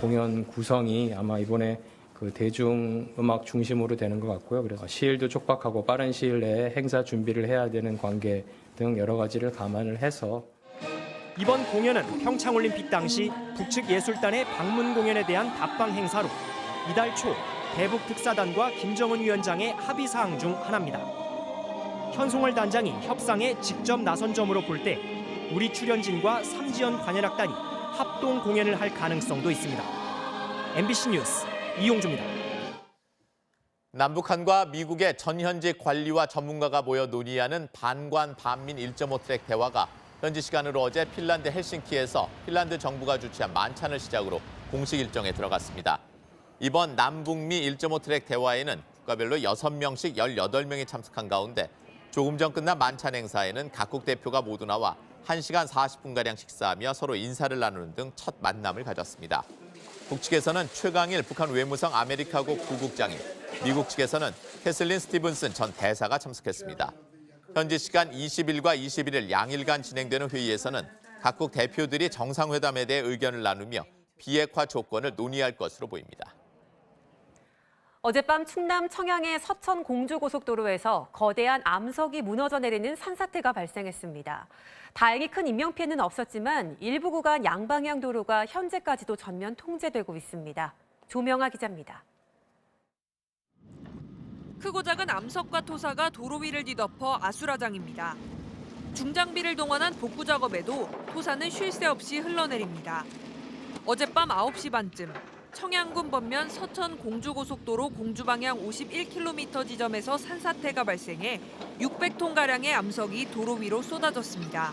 공연 구성이 아마 이번에 그 대중음악 중심으로 되는 것 같고요. 그래서 시일도 촉박하고 빠른 시일 내에 행사 준비를 해야 되는 관계 등 여러 가지를 감안을 해서 이번 공연은 평창올림픽 당시 북측 예술단의 방문 공연에 대한 답방 행사로 이달 초 대북 특사단과 김정은 위원장의 합의 사항 중 하나입니다. 현송월 단장이 협상에 직접 나선 점으로 볼 때 우리 출연진과 삼지연 관현악단이 합동 공연을 할 가능성도 있습니다. MBC 뉴스 이용주입니다. 남북한과 미국의 전현직 관리와 전문가가 모여 논의하는 반관 반민 1.5 트랙 대화가 현지 시간으로 어제 핀란드 헬싱키에서 핀란드 정부가 주최한 만찬을 시작으로 공식 일정에 들어갔습니다. 이번 남북미 1.5 트랙 대화에는 국가별로 6명씩 18명이 참석한 가운데 조금 전 끝난 만찬 행사에는 각국 대표가 모두 나와 1시간 40분가량 식사하며 서로 인사를 나누는 등 첫 만남을 가졌습니다. 북측에서는 최강일 북한 외무성 아메리카국 부국장인, 미국 측에서는 캐슬린 스티븐슨 전 대사가 참석했습니다. 현지 시간 20일과 21일 양일간 진행되는 회의에서는 각국 대표들이 정상회담에 대해 의견을 나누며 비핵화 조건을 논의할 것으로 보입니다. 어젯밤 충남 청양의 서천 공주고속도로에서 거대한 암석이 무너져 내리는 산사태가 발생했습니다. 다행히 큰 인명피해는 없었지만 일부 구간 양방향 도로가 현재까지도 전면 통제되고 있습니다. 조명아 기자입니다. 크고 작은 암석과 토사가 도로 위를 뒤덮어 아수라장입니다. 중장비를 동원한 복구 작업에도 토사는 쉴 새 없이 흘러내립니다. 어젯밤 9시 반쯤 청양군 번면 서천 공주고속도로 공주방향 51km 지점에서 산사태가 발생해 600톤가량의 암석이 도로 위로 쏟아졌습니다.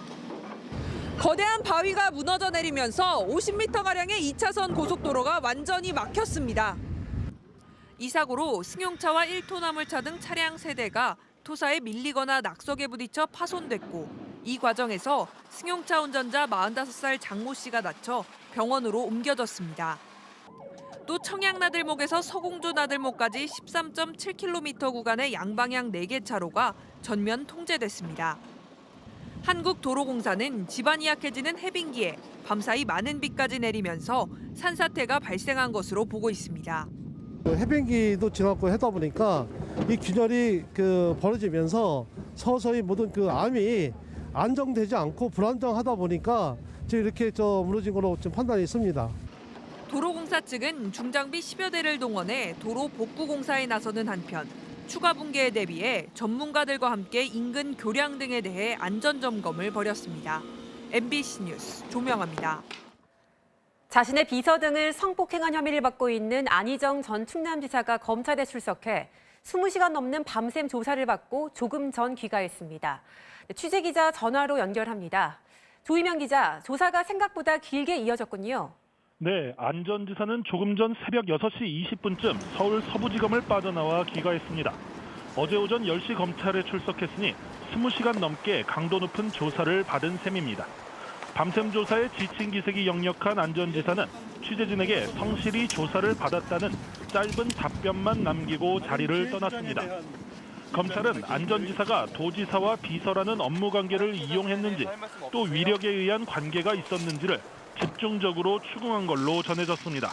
거대한 바위가 무너져 내리면서 50m가량의 2차선 고속도로가 완전히 막혔습니다. 이 사고로 승용차와 1톤 화물차 등 차량 3대가 토사에 밀리거나 낙석에 부딪혀 파손됐고 이 과정에서 승용차 운전자 45살 장모 씨가 다쳐 병원으로 옮겨졌습니다. 또 청양나들목에서 서공주 나들목까지 13.7km 구간의 양방향 4개 차로가 전면 통제됐습니다. 한국도로공사는 지반이 약해지는 해빙기에 밤사이 많은 비까지 내리면서 산사태가 발생한 것으로 보고 있습니다. 해변기도 지나고 하다 보니까 이 균열이 벌어지면서 서서히 모든 암이 안정되지 않고 불안정하다 보니까 지금 이렇게 무너진 걸로 좀 판단이 있습니다. 도로공사 측은 중장비 10여 대를 동원해 도로 복구 공사에 나서는 한편 추가 붕괴에 대비해 전문가들과 함께 인근 교량 등에 대해 안전 점검을 벌였습니다. MBC 뉴스 조명아입니다. 자신의 비서 등을 성폭행한 혐의를 받고 있는 안희정 전 충남지사가 검찰에 출석해 20시간 넘는 밤샘 조사를 받고 조금 전 귀가했습니다. 취재기자 전화로 연결합니다. 조희명 기자, 조사가 생각보다 길게 이어졌군요. 네, 안 전 지사는 조금 전 새벽 6시 20분쯤 서울 서부지검을 빠져나와 귀가했습니다. 어제 오전 10시 검찰에 출석했으니 20시간 넘게 강도 높은 조사를 받은 셈입니다. 밤샘 조사에 지친 기색이 역력한 안 전 지사는 취재진에게 성실히 조사를 받았다는 짧은 답변만 남기고 자리를 떠났습니다. 검찰은 안 전 지사가 도지사와 비서라는 업무 관계를 이용했는지 또 위력에 의한 관계가 있었는지를 집중적으로 추궁한 걸로 전해졌습니다.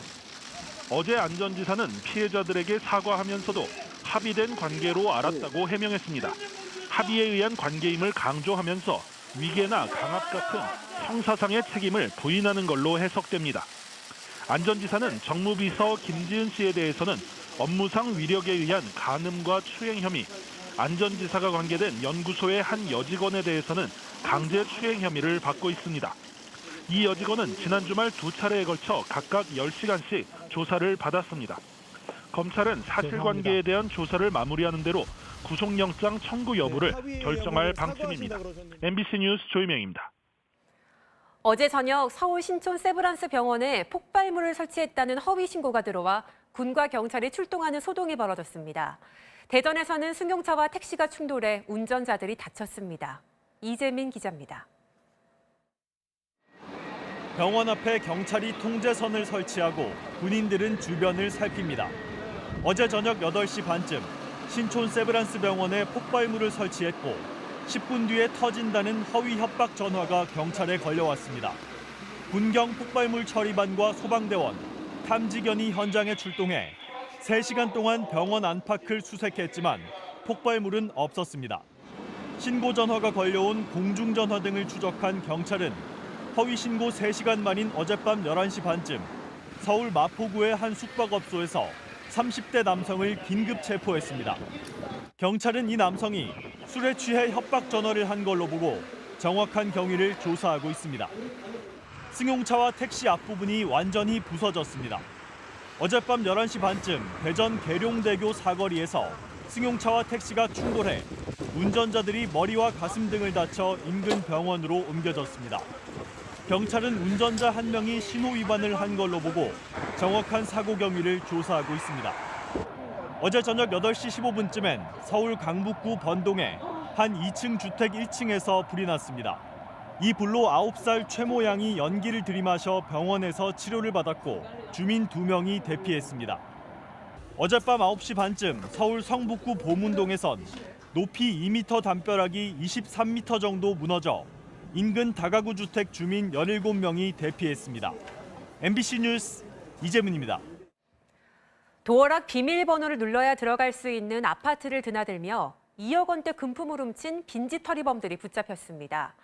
어제 안 전 지사는 피해자들에게 사과하면서도 합의된 관계로 알았다고 해명했습니다. 합의에 의한 관계임을 강조하면서 위계나 강압 같은 형사상의 책임을 부인하는 걸로 해석됩니다. 안 전 지사는 정무비서 김지은 씨에 대해서는 업무상 위력에 의한 간음과 추행 혐의, 안 전 지사가 관계된 연구소의 한 여직원에 대해서는 강제 추행 혐의를 받고 있습니다. 이 여직원은 지난 주말 2차례에 걸쳐 각각 10시간씩 조사를 받았습니다. 검찰은 사실관계에 대한 조사를 마무리하는 대로 구속영장 청구 여부를 결정할 방침입니다. MBC 뉴스 조희명입니다. 어제 저녁 서울 신촌 세브란스 병원에 폭발물을 설치했다는 허위 신고가 들어와 군과 경찰이 출동하는 소동이 벌어졌습니다. 대전에서는 승용차와 택시가 충돌해 운전자들이 다쳤습니다. 이재민 기자입니다. 병원 앞에 경찰이 통제선을 설치하고 군인들은 주변을 살핍니다. 어제 저녁 8시 반쯤 신촌 세브란스 병원에 폭발물을 설치했고 10분 뒤에 터진다는 허위 협박 전화가 경찰에 걸려왔습니다. 군경 폭발물 처리반과 소방대원, 탐지견이 현장에 출동해 3시간 동안 병원 안팎을 수색했지만 폭발물은 없었습니다. 신고 전화가 걸려온 공중전화 등을 추적한 경찰은 허위 신고 3시간 만인 어젯밤 11시 반쯤 서울 마포구의 한 숙박업소에서 30대 남성을 긴급 체포했습니다. 경찰은 이 남성이 술에 취해 협박 전화를 한 걸로 보고 정확한 경위를 조사하고 있습니다. 승용차와 택시 앞부분이 완전히 부서졌습니다. 어젯밤 11시 반쯤 대전 계룡대교 사거리에서 승용차와 택시가 충돌해 운전자들이 머리와 가슴 등을 다쳐 인근 병원으로 옮겨졌습니다. 경찰은 운전자 한 명이 신호 위반을 한 걸로 보고 정확한 사고 경위를 조사하고 있습니다. 어제 저녁 8시 15분쯤엔 서울 강북구 번동에 한 2층 주택 1층에서 불이 났습니다. 이 불로 9살 최모 양이 연기를 들이마셔 병원에서 치료를 받았고 주민 2명이 대피했습니다. 어젯밤 9시 반쯤 서울 성북구 보문동에선 높이 2m 담벼락이 23m 정도 무너져 인근 다가구 주택 주민 17명이 대피했습니다. MBC 뉴스 이재문입니다. 도어락 비밀번호를 눌러야 들어갈 수 있는 아파트를 드나들며 2억 원대 금품을 훔친 빈집 터리범들이 붙잡혔습니다.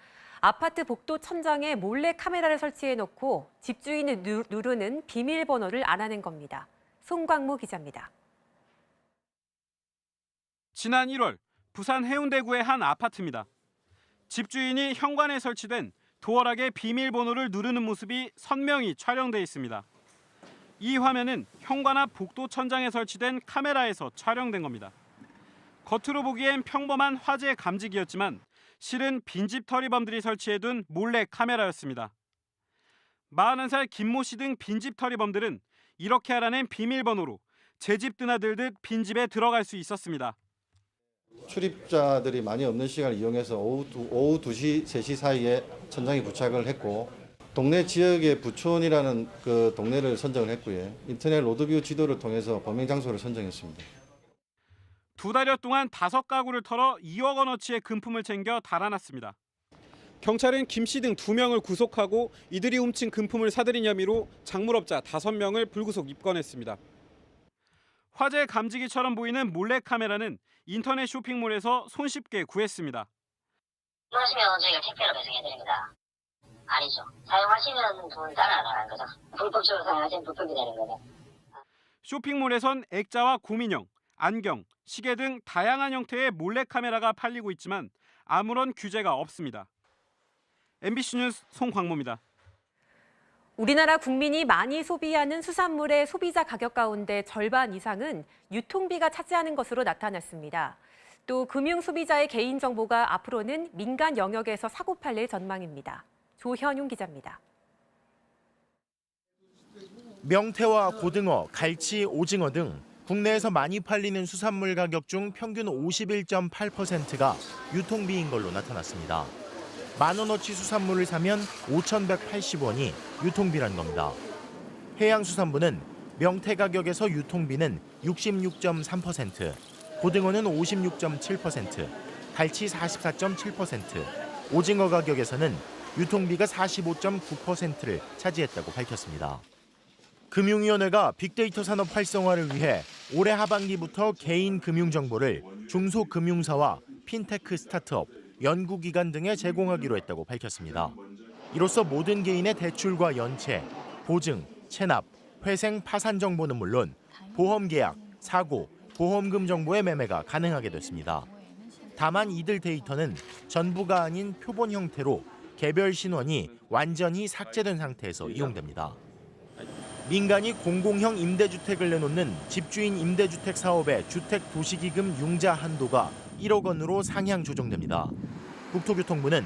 아파트 복도 천장에 몰래 카메라를 설치해놓고 집주인이 누르는 비밀번호를 알아낸 겁니다. 송광무 기자입니다. 지난 1월 부산 해운대구의 한 아파트입니다. 집주인이 현관에 설치된 도어락의 비밀번호를 누르는 모습이 선명히 촬영돼 있습니다. 이 화면은 현관 앞 복도 천장에 설치된 카메라에서 촬영된 겁니다. 겉으로 보기엔 평범한 화재 감지기였지만 실은 빈집 터리범들이 설치해둔 몰래 카메라였습니다. 41살 김모 씨 등 빈집 터리범들은 이렇게 알아낸 비밀번호로 제 집 드나들듯 빈집에 들어갈 수 있었습니다. 출입자들이 많이 없는 시간을 이용해서 오후 2시, 3시 사이에 천장에 부착을 했고 동네 지역의 부촌이라는 그 동네를 선정을 했고요. 인터넷 로드뷰 지도를 통해서 범행 장소를 선정했습니다. 2달여 동안 5가구를 털어 2억 원어치의 금품을 챙겨 달아났습니다. 경찰은 김 씨 등 2명을 구속하고 이들이 훔친 금품을 사들인 혐의로 작물업자 5명을 불구속 입건했습니다. 화재 감지기처럼 보이는 몰래카메라는 인터넷 쇼핑몰에서 손쉽게 구했습니다. 필요하시면 저희가 택배로 배송해드립니다. 아니죠. 사용하시면 돈 따라가는 거죠. 불법적으로 사용하시면 불법이 되는 거죠. 쇼핑몰에선 액자와 곰인형, 안경, 시계 등 다양한 형태의 몰래카메라가 팔리고 있지만 아무런 규제가 없습니다. MBC 뉴스 송광모입니다. 우리나라 국민이 많이 소비하는 수산물의 소비자 가격 가운데 절반 이상은 유통비가 차지하는 것으로 나타났습니다. 또 금융 소비자의 개인정보가 앞으로는 민간 영역에서 사고 팔릴 전망입니다. 조현용 기자입니다. 명태와 고등어, 갈치, 오징어 등 국내에서 많이 팔리는 수산물 가격 중 평균 51.8%가 유통비인 걸로 나타났습니다. 만원어치 수산물을 사면 5,180원이 유통비란 겁니다. 해양수산부는 명태 가격에서 유통비는 66.3%, 고등어는 56.7%, 갈치 44.7%, 오징어 가격에서는 유통비가 45.9%를 차지했다고 밝혔습니다. 금융위원회가 빅데이터 산업 활성화를 위해 올해 하반기부터 개인 금융 정보를 중소금융사와 핀테크 스타트업, 연구기관 등에 제공하기로 했다고 밝혔습니다. 이로써 모든 개인의 대출과 연체, 보증, 체납, 회생, 파산 정보는 물론 보험 계약, 사고, 보험금 정보의 매매가 가능하게 됐습니다. 다만 이들 데이터는 전부가 아닌 표본 형태로 개별 신원이 완전히 삭제된 상태에서 이용됩니다. 민간이 공공형 임대주택을 내놓는 집주인 임대주택 사업의 주택도시기금 융자 한도가 1억 원으로 상향 조정됩니다. 국토교통부는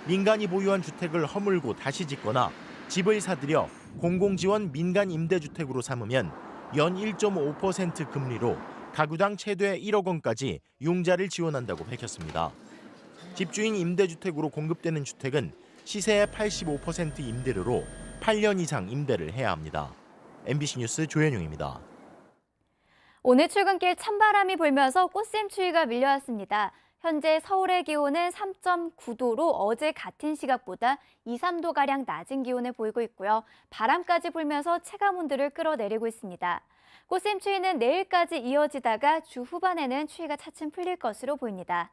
민간이 보유한 주택을 허물고 다시 짓거나 집을 사들여 공공지원 민간 임대주택으로 삼으면 연 1.5% 금리로 가구당 최대 1억 원까지 융자를 지원한다고 밝혔습니다. 집주인 임대주택으로 공급되는 주택은 시세의 85% 임대료로 8년 이상 임대를 해야 합니다. MBC 뉴스 조현용입니다. 오늘 출근길 찬바람이 불면서 꽃샘추위가 밀려왔습니다. 현재 서울의 기온은 3.9도로 어제 같은 시각보다 2, 3도가량 낮은 기온을 보이고 있고요. 바람까지 불면서 체감온도를 끌어내리고 있습니다. 꽃샘추위는 내일까지 이어지다가 주 후반에는 추위가 차츰 풀릴 것으로 보입니다.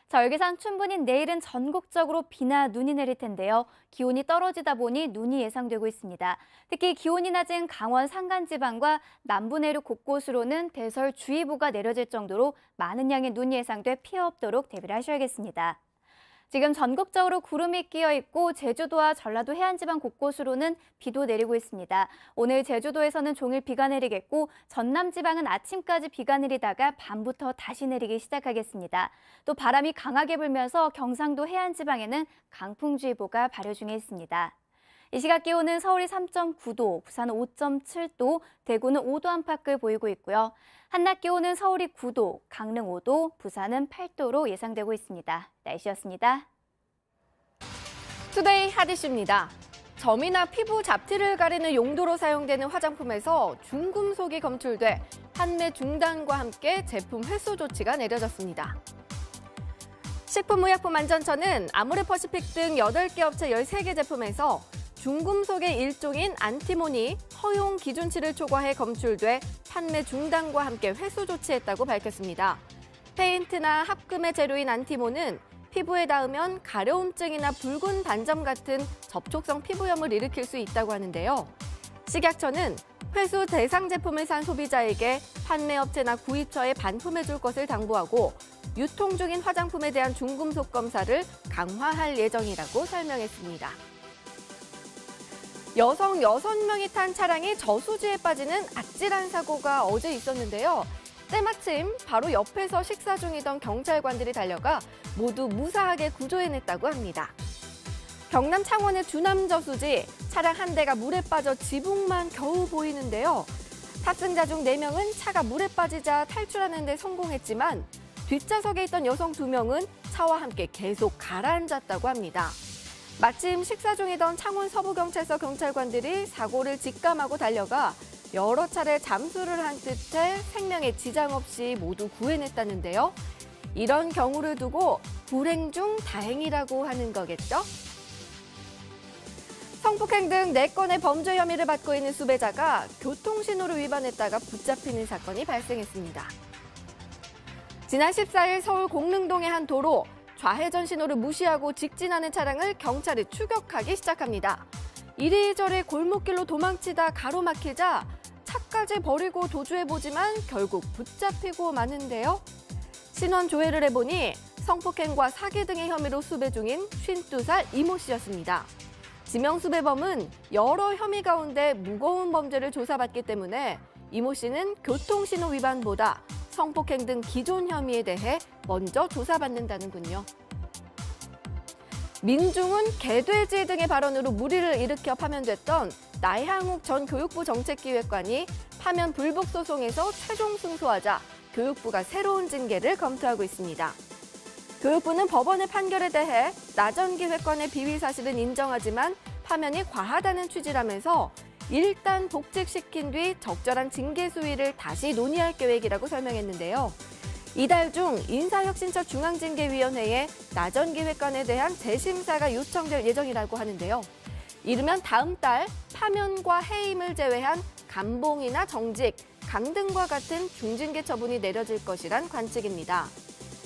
자, 열계산 춘분인 내일은 전국적으로 비나 눈이 내릴 텐데요. 기온이 떨어지다 보니 눈이 예상되고 있습니다. 특히 기온이 낮은 강원 산간지방과 남부 내륙 곳곳으로는 대설주의보가 내려질 정도로 많은 양의 눈이 예상돼 피해 없도록 대비를 하셔야겠습니다. 지금 전국적으로 구름이 끼어 있고 제주도와 전라도 해안지방 곳곳으로는 비도 내리고 있습니다. 오늘 제주도에서는 종일 비가 내리겠고 전남지방은 아침까지 비가 내리다가 밤부터 다시 내리기 시작하겠습니다. 또 바람이 강하게 불면서 경상도 해안지방에는 강풍주의보가 발효 중에 있습니다. 이 시각 기온은 서울이 3.9도, 부산은 5.7도, 대구는 5도 안팎을 보이고 있고요. 한낮 기온은 서울이 9도, 강릉 5도, 부산은 8도로 예상되고 있습니다. 날씨였습니다. 투데이 핫이슈입니다. 점이나 피부 잡티를 가리는 용도로 사용되는 화장품에서 중금속이 검출돼 판매 중단과 함께 제품 회수 조치가 내려졌습니다. 식품의약품안전처는 아모레퍼시픽 등 8개 업체 13개 제품에서 중금속의 일종인 안티몬이 허용 기준치를 초과해 검출돼 판매 중단과 함께 회수 조치했다고 밝혔습니다. 페인트나 합금의 재료인 안티몬은 피부에 닿으면 가려움증이나 붉은 반점 같은 접촉성 피부염을 일으킬 수 있다고 하는데요. 식약처는 회수 대상 제품을 산 소비자에게 판매업체나 구입처에 반품해 줄 것을 당부하고 유통 중인 화장품에 대한 중금속 검사를 강화할 예정이라고 설명했습니다. 여성 6명이 탄 차량이 저수지에 빠지는 아찔한 사고가 어제 있었는데요. 때마침 바로 옆에서 식사 중이던 경찰관들이 달려가 모두 무사하게 구조해냈다고 합니다. 경남 창원의 주남 저수지, 차량 한 대가 물에 빠져 지붕만 겨우 보이는데요. 탑승자 중 4명은 차가 물에 빠지자 탈출하는 데 성공했지만 뒷좌석에 있던 여성 2명은 차와 함께 계속 가라앉았다고 합니다. 마침 식사 중이던 창원 서부경찰서 경찰관들이 사고를 직감하고 달려가 여러 차례 잠수를 한 끝에 생명에 지장 없이 모두 구해냈다는데요. 이런 경우를 두고 불행 중 다행이라고 하는 거겠죠? 성폭행 등 4건의 범죄 혐의를 받고 있는 수배자가 교통신호를 위반했다가 붙잡히는 사건이 발생했습니다. 지난 14일 서울 공릉동의 한 도로, 좌회전 신호를 무시하고 직진하는 차량을 경찰이 추격하기 시작합니다. 이리저리 골목길로 도망치다 가로막히자 차까지 버리고 도주해보지만 결국 붙잡히고 마는데요. 신원 조회를 해보니 성폭행과 사기 등의 혐의로 수배 중인 52살 이모 씨였습니다. 지명수배범은 여러 혐의 가운데 무거운 범죄를 조사받기 때문에 이모 씨는 교통신호 위반보다 성폭행 등 기존 혐의에 대해 먼저 조사받는다는군요. 민중은 개돼지 등의 발언으로 물의를 일으켜 파면됐던 나향욱 전 교육부 정책기획관이 파면 불복 소송에서 최종 승소하자 교육부가 새로운 징계를 검토하고 있습니다. 교육부는 법원의 판결에 대해 나 전 기획관의 비위 사실은 인정하지만 파면이 과하다는 취지라면서 일단 복직시킨 뒤 적절한 징계 수위를 다시 논의할 계획이라고 설명했는데요. 이달 중 인사혁신처 중앙징계위원회에 나 전 기획관에 대한 재심사가 요청될 예정이라고 하는데요. 이르면 다음 달 파면과 해임을 제외한 감봉이나 정직, 강등과 같은 중징계 처분이 내려질 것이란 관측입니다.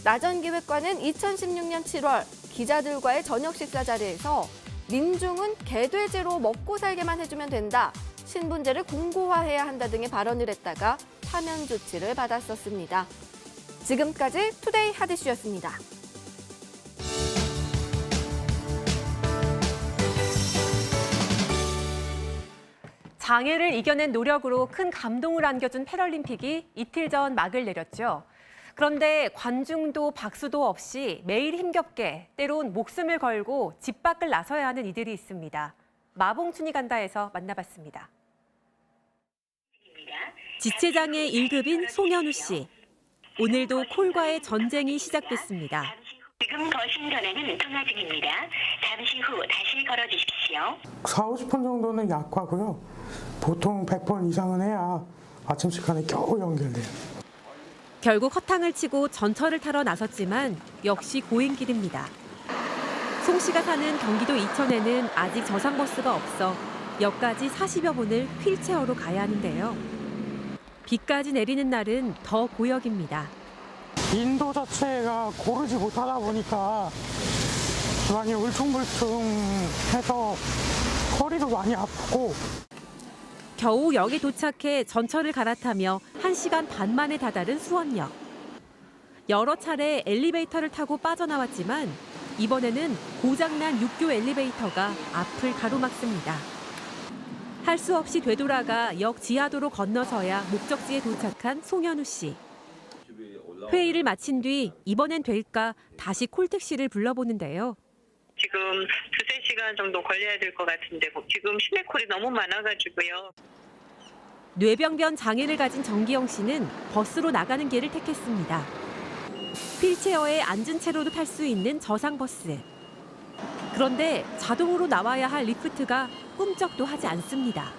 나 전 기획관은 2016년 7월 기자들과의 저녁 식사 자리에서 민중은 개돼지로 먹고 살게만 해주면 된다, 신분제를 공고화해야 한다 등의 발언을 했다가 파면 조치를 받았었습니다. 지금까지 투데이 핫이슈였습니다. 장애를 이겨낸 노력으로 큰 감동을 안겨준 패럴림픽이 이틀 전 막을 내렸죠. 그런데 관중도 박수도 없이 매일 힘겹게 때론 목숨을 걸고 집 밖을 나서야 하는 이들이 있습니다. 마봉춘이 간다에서 만나봤습니다. 지체장애 1급인 송현우 씨. 오늘도 콜과의 전쟁이 시작됐습니다. 지금 거신 전화는 통화 중입니다. 잠시 후 다시 걸어주십시오. 40, 50번 정도는 약하고요. 보통 100번 이상은 해야 아침 시간에 겨우 연결돼요. 결국 허탕을 치고 전철을 타러 나섰지만 역시 고행길입니다. 송 씨가 사는 경기도 이천에는 아직 저상버스가 없어 역까지 40여 분을 휠체어로 가야 하는데요. 비까지 내리는 날은 더 고역입니다. 인도 자체가 고르지 못하다 보니까 많이 울퉁불퉁해서 허리도 많이 아프고 겨우 역에 도착해 전철을 갈아타며 1시간 반 만에 다다른 수원역. 여러 차례 엘리베이터를 타고 빠져나왔지만 이번에는 고장난 6교 엘리베이터가 앞을 가로막습니다. 할 수 없이 되돌아가 역 지하도로 건너서야 목적지에 도착한 송현우 씨. 회의를 마친 뒤 이번엔 될까 다시 콜택시를 불러보는데요. 지금 2-3시간 정도 걸려야 될 것 같은데 지금 시내콜이 너무 많아가지고요. 뇌병변 장애를 가진 정기영 씨는 버스로 나가는 길을 택했습니다. 휠체어에 앉은 채로도 탈 수 있는 저상버스. 그런데 자동으로 나와야 할 리프트가 꿈쩍도 하지 않습니다.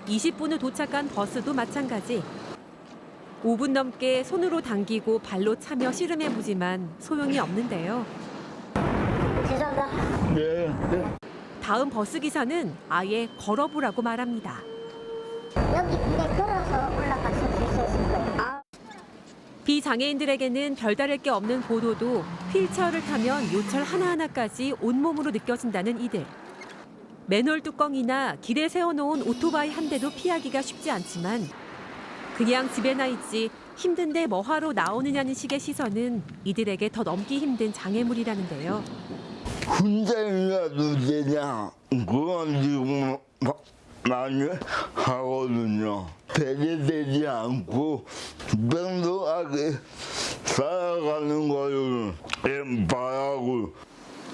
20분 후 도착한 버스도 마찬가지. 5분 넘게 손으로 당기고 발로 차며 씨름해보지만 소용이 없는데요. 죄송합니다. 네. 다음 버스기사는 아예 걸어보라고 말합니다. 여기 그냥 걸어서 올라가실 수 있으실 거예요. 비장애인들에게는 별다를 게 없는 보도도 휠체어를 타면 요철 하나하나까지 온몸으로 느껴진다는 이들. 맨홀 뚜껑이나 길에 세워놓은 오토바이 한 대도 피하기가 쉽지 않지만 그냥 집에나 있지 힘든데 뭐하러 나오느냐는 식의 시선은 이들에게 더 넘기 힘든 장애물이라는데요. 혼자라도 되냐 그건 지금 많이 하거든요. 배제되지 않고 평등하게 살아가는 거를 바라고.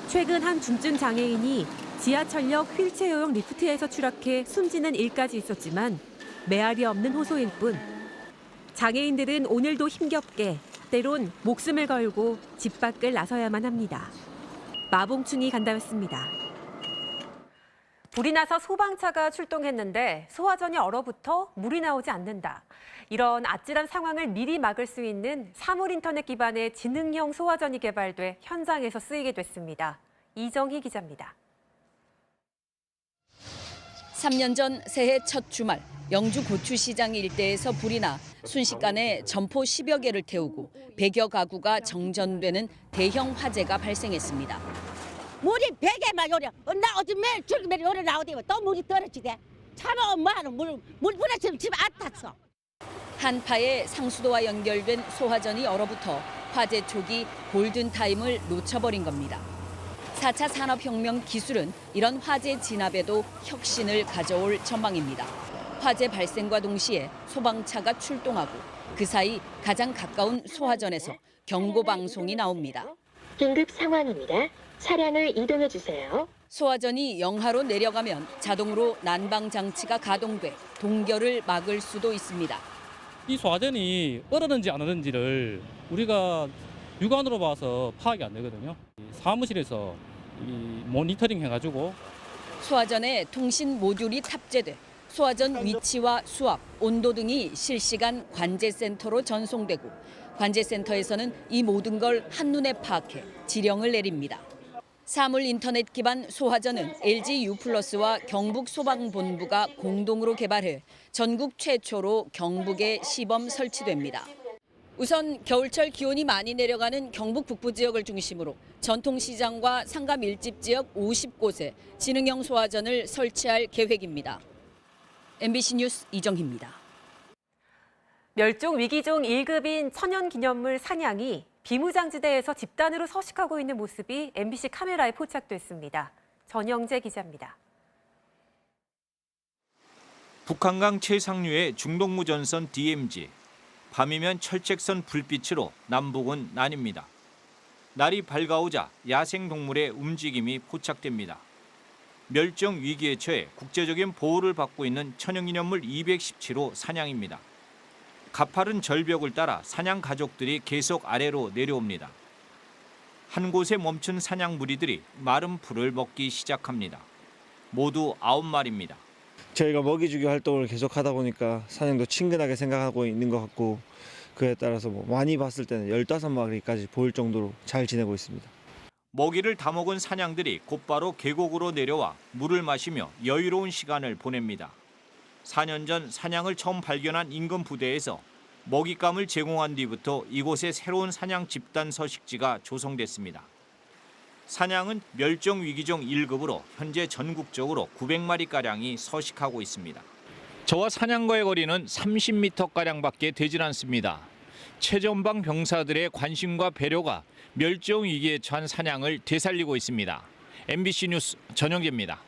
최근 한 중증 장애인이 지하철역 휠체어용 리프트에서 추락해 숨지는 일까지 있었지만 메아리 없는 호소일 뿐. 장애인들은 오늘도 힘겹게 때론 목숨을 걸고 집 밖을 나서야만 합니다. 마봉충이 간다였습니다. 불이 나서 소방차가 출동했는데 소화전이 얼어붙어 물이 나오지 않는다. 이런 아찔한 상황을 미리 막을 수 있는 사물 인터넷 기반의 지능형 소화전이 개발돼 현장에서 쓰이게 됐습니다. 이정희 기자입니다. 3년 전 새해 첫 주말 영주 고추시장 일대에서 불이 나 순식간에 점포 10여 개를 태우고 100여 가구가 정전되는 대형 화재가 발생했습니다. 물이 100개만 요래. 나 어제 매일 출근에 요래 나오대요. 또 물이 떨어지대. 차가 엄마는 물 부러지면 집 안 탔어. 한파에 상수도와 연결된 소화전이 얼어붙어 화재 초기 골든타임을 놓쳐버린 겁니다. 4차 산업혁명 기술은 이런 화재 진압에도 혁신을 가져올 전망입니다. 화재 발생과 동시에 소방차가 출동하고 그 사이 가장 가까운 소화전에서 경고 방송이 나옵니다. 긴급 상황입니다. 차량을 이동해 주세요. 소화전이 영하로 내려가면 자동으로 난방 장치가 가동돼 동결을 막을 수도 있습니다. 이 소화전이 얼었는지 안 얼었는지를 우리가 육안으로 봐서 파악이 안 되거든요. 사무실에서 모니터링 해가지고 소화전에 통신 모듈이 탑재돼 소화전 위치와 수압, 온도 등이 실시간 관제센터로 전송되고 관제센터에서는 이 모든 걸 한눈에 파악해 지령을 내립니다. 사물 인터넷 기반 소화전은 LG U+와 경북소방본부가 공동으로 개발해 전국 최초로 경북에 시범 설치됩니다. 우선 겨울철 기온이 많이 내려가는 경북 북부 지역을 중심으로 전통시장과 상가 밀집 지역 50곳에 지능형 소화전을 설치할 계획입니다. MBC 뉴스 이정희입니다. 멸종 위기종 1급인 천연기념물 산양이 비무장지대에서 집단으로 서식하고 있는 모습이 MBC 카메라에 포착됐습니다. 전영재 기자입니다. 북한강 최상류의 중동무전선 DMZ. 밤이면 철책선 불빛으로 남북은 나뉩니다. 날이 밝아오자 야생동물의 움직임이 포착됩니다. 멸종 위기에 처해 국제적인 보호를 받고 있는 천연기념물 217호 산양입니다. 가파른 절벽을 따라 사냥 가족들이 계속 아래로 내려옵니다. 한 곳에 멈춘 사냥 무리들이 마른 풀을 먹기 시작합니다. 모두 9마리입니다. 저희가 먹이주기 활동을 계속하다 보니까 사냥도 친근하게 생각하고 있는 것 같고 그에 따라서 많이 봤을 때는 15마리까지 보일 정도로 잘 지내고 있습니다. 먹이를 다 먹은 사냥들이 곧바로 계곡으로 내려와 물을 마시며 여유로운 시간을 보냅니다. 4년 전 사냥을 처음 발견한 임금 부대에서 먹잇감을 제공한 뒤부터 이곳에 새로운 사냥 집단 서식지가 조성됐습니다. 사냥은 멸종 위기종 1급으로 현재 전국적으로 900마리가량이 서식하고 있습니다. 저와 사냥과의 거리는 30m가량밖에 되질 않습니다. 최전방 병사들의 관심과 배려가 멸종 위기에 처한 사냥을 되살리고 있습니다. MBC 뉴스 전영재입니다.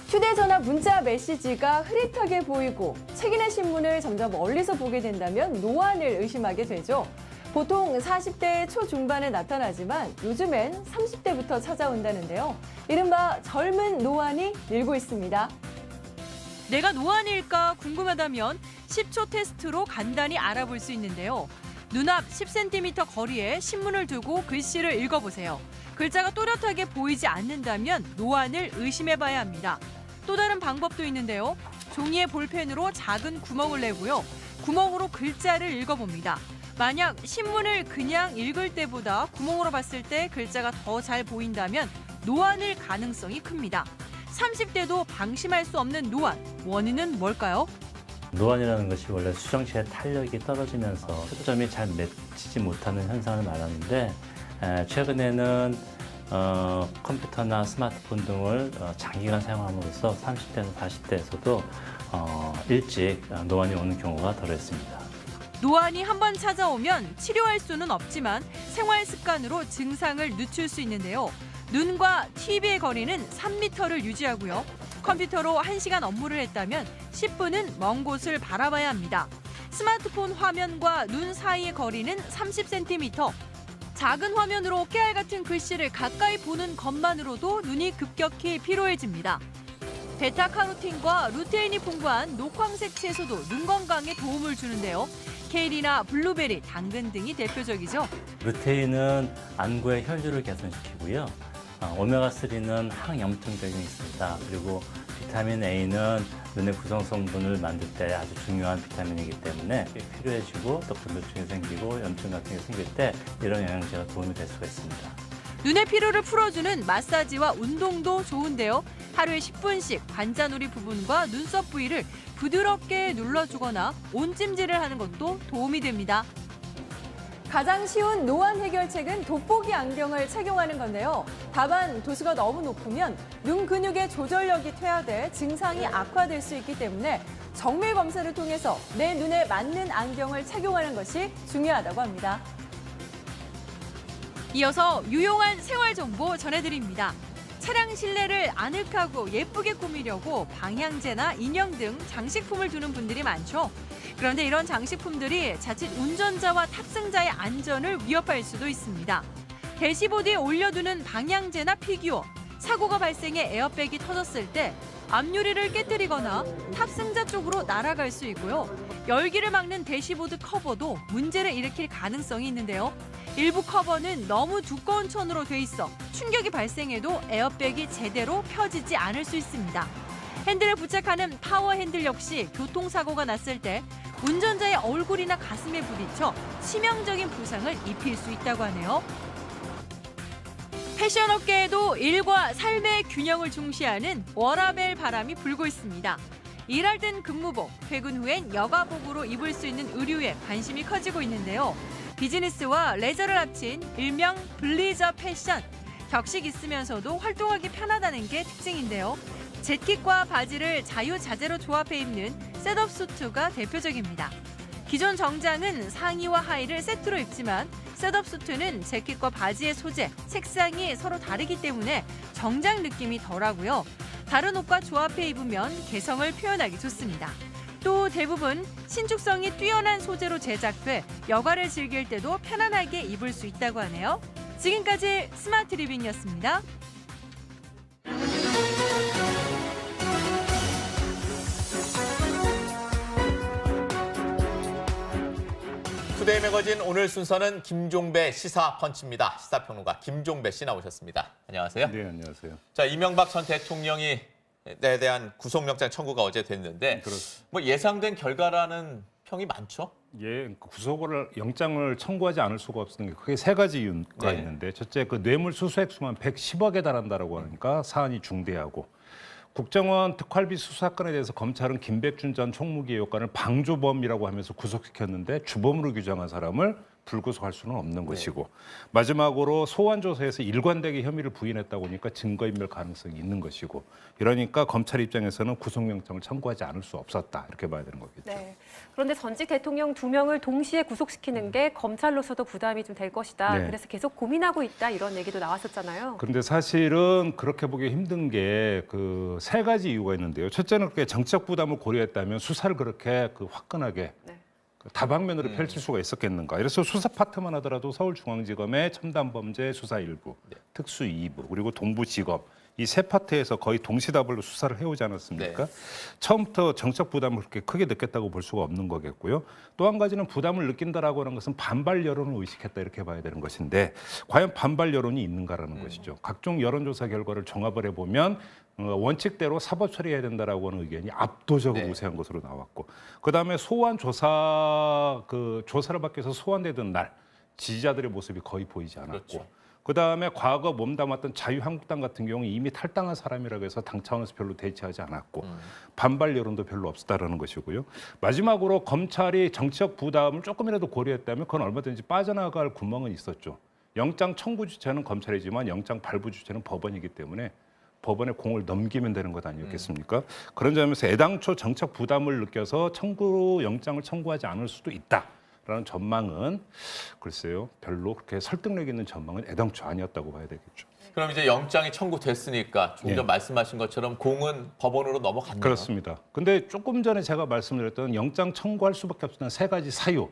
휴대전화 문자 메시지가 흐릿하게 보이고 책이나 신문을 점점 멀리서 보게 된다면 노안을 의심하게 되죠. 보통 40대 초중반에 나타나지만 요즘엔 30대부터 찾아온다는데요. 이른바 젊은 노안이 늘고 있습니다. 내가 노안일까 궁금하다면 10초 테스트로 간단히 알아볼 수 있는데요. 눈앞 10cm 거리에 신문을 두고 글씨를 읽어보세요. 글자가 또렷하게 보이지 않는다면 노안을 의심해봐야 합니다. 또 다른 방법도 있는데요. 종이에 볼펜으로 작은 구멍을 내고요. 구멍으로 글자를 읽어봅니다. 만약 신문을 그냥 읽을 때보다 구멍으로 봤을 때 글자가 더 잘 보인다면 노안일 가능성이 큽니다. 30대도 방심할 수 없는 노안, 원인은 뭘까요? 노안이라는 것이 원래 수정체의 탄력이 떨어지면서 초점이 잘 맺히지 못하는 현상을 말하는데 최근에는 컴퓨터나 스마트폰 등을 장기간 사용함으로써 30대에서 40대에서도 일찍 노안이 오는 경우가 덜했습니다. 노안이 한번 찾아오면 치료할 수는 없지만 생활 습관으로 증상을 늦출 수 있는데요. 눈과 TV의 거리는 3m를 유지하고요. 컴퓨터로 1시간 업무를 했다면 10분은 먼 곳을 바라봐야 합니다. 스마트폰 화면과 눈 사이의 거리는 30cm. 작은 화면으로 깨알 같은 글씨를 가까이 보는 것만으로도 눈이 급격히 피로해집니다. 베타카로틴과 루테인이 풍부한 녹황색 채소도 눈 건강에 도움을 주는데요. 케일이나 블루베리, 당근 등이 대표적이죠. 루테인은 안구의 혈류를 개선시키고요. 오메가3는 항염증 작용이 있습니다. 그리고 비타민 A는 눈의 구성 성분을 만들 때 아주 중요한 비타민이기 때문에 필요해지고 또 건조증이 생기고 염증 같은 게 생길 때 이런 영양제가 도움이 될 수가 있습니다. 눈의 피로를 풀어주는 마사지와 운동도 좋은데요. 하루에 10분씩 관자놀이 부분과 눈썹 부위를 부드럽게 눌러주거나 온찜질을 하는 것도 도움이 됩니다. 가장 쉬운 노안 해결책은 돋보기 안경을 착용하는 건데요. 다만 도수가 너무 높으면 눈 근육의 조절력이 퇴화돼 증상이 악화될 수 있기 때문에 정밀 검사를 통해서 내 눈에 맞는 안경을 착용하는 것이 중요하다고 합니다. 이어서 유용한 생활 정보 전해드립니다. 차량 실내를 아늑하고 예쁘게 꾸미려고 방향제나 인형 등 장식품을 두는 분들이 많죠. 그런데 이런 장식품들이 자칫 운전자와 탑승자의 안전을 위협할 수도 있습니다. 대시보드에 올려두는 방향제나 피규어, 사고가 발생해 에어백이 터졌을 때 앞유리를 깨뜨리거나 탑승자 쪽으로 날아갈 수 있고요. 열기를 막는 대시보드 커버도 문제를 일으킬 가능성이 있는데요. 일부 커버는 너무 두꺼운 천으로 돼 있어 충격이 발생해도 에어백이 제대로 펴지지 않을 수 있습니다. 핸들에 부착하는 파워 핸들 역시 교통사고가 났을 때 운전자의 얼굴이나 가슴에 부딪혀 치명적인 부상을 입힐 수 있다고 하네요. 패션 업계에도 일과 삶의 균형을 중시하는 워라밸 바람이 불고 있습니다. 일할 땐 근무복, 퇴근 후엔 여가복으로 입을 수 있는 의류에 관심이 커지고 있는데요. 비즈니스와 레저를 합친 일명 블리저 패션. 격식 있으면서도 활동하기 편하다는 게 특징인데요. 재킷과 바지를 자유자재로 조합해 입는 셋업 수트가 대표적입니다. 기존 정장은 상의와 하의를 세트로 입지만 셋업 수트는 재킷과 바지의 소재, 색상이 서로 다르기 때문에 정장 느낌이 덜하고요. 다른 옷과 조합해 입으면 개성을 표현하기 좋습니다. 또 대부분 신축성이 뛰어난 소재로 제작돼 여가를 즐길 때도 편안하게 입을 수 있다고 하네요. 지금까지 스마트 리빙이었습니다. 오후의 매거진 오늘 순서는 김종배 시사펀치입니다. 시사평론가 김종배 씨 나오셨습니다. 안녕하세요. 네, 안녕하세요. 자, 이명박 전 대통령에 대한 구속영장 청구가 어제 됐는데 뭐 예상된 결과라는 평이 많죠? 예, 구속을 영장을 청구하지 않을 수가 없는 게 크게 세 가지 이유가 있는데 액체 그 뇌물 수수액수만 110억에 달한다라고 하니까 사안이 중대하고 국정원 특활비 수수 사건에 대해서 검찰은 김백준 전 총무기획관을 방조범이라고 하면서 구속시켰는데 주범으로 규정한 사람을 불구속할 수는 없는 것이고 마지막으로 소환 조사에서 일관되게 혐의를 부인했다고 하니까 증거인멸 가능성이 있는 것이고 이러니까 검찰 입장에서는 구속영장을 청구하지 않을 수 없었다 이렇게 봐야 되는 거겠죠. 네. 그런데 전직 대통령 2명을 동시에 구속시키는 게 검찰로서도 부담이 좀 될 것이다. 네. 그래서 계속 고민하고 있다 이런 얘기도 나왔었잖아요. 그런데 사실은 그렇게 보기 힘든 게 그 세 가지 이유가 있는데요. 첫째는 그렇게 정책 부담을 고려했다면 수사를 그렇게 화끈하게 다방면으로 펼칠 수가 있었겠는가. 그래서 수사 파트만 하더라도 서울중앙지검의 첨단범죄 수사 1부, 특수 2부, 그리고 동부지검 이 세 파트에서 거의 동시다발로 수사를 해오지 않았습니까? 처음부터 정책 부담을 그렇게 크게 느꼈다고 볼 수가 없는 거겠고요. 또 한 가지는 부담을 느낀다라고 하는 것은 반발 여론을 의식했다 이렇게 봐야 되는 것인데 과연 반발 여론이 있는가라는 것이죠. 각종 여론조사 결과를 종합을 해보면 원칙대로 사법 처리해야 된다라고 하는 의견이 압도적으로 우세한 것으로 나왔고 그다음에 소환 조사 조사를 받기 위해서 소환되던 날 지지자들의 모습이 거의 보이지 않았고 그다음에 과거 몸담았던 자유한국당 같은 경우는 이미 탈당한 사람이라고 해서 당 차원에서 별로 대치하지 않았고 반발 여론도 별로 없었다라는 것이고요. 마지막으로 검찰이 정치적 부담을 조금이라도 고려했다면 그건 얼마든지 빠져나갈 구멍은 있었죠. 영장 청구 주체는 검찰이지만 영장 발부 주체는 법원이기 때문에 법원에 공을 넘기면 되는 것 아니었겠습니까? 그런 점에서 애당초 정책 부담을 느껴서 영장을 청구하지 않을 수도 있다라는 전망은 글쎄요. 별로 그렇게 설득력 있는 전망은 애당초 아니었다고 봐야 되겠죠. 그럼 이제 영장이 청구됐으니까 조금 전 말씀하신 것처럼 공은 법원으로 넘어갔네요. 그렇습니다. 근데 조금 전에 제가 말씀드렸던 영장 청구할 수밖에 없는 세 가지 사유,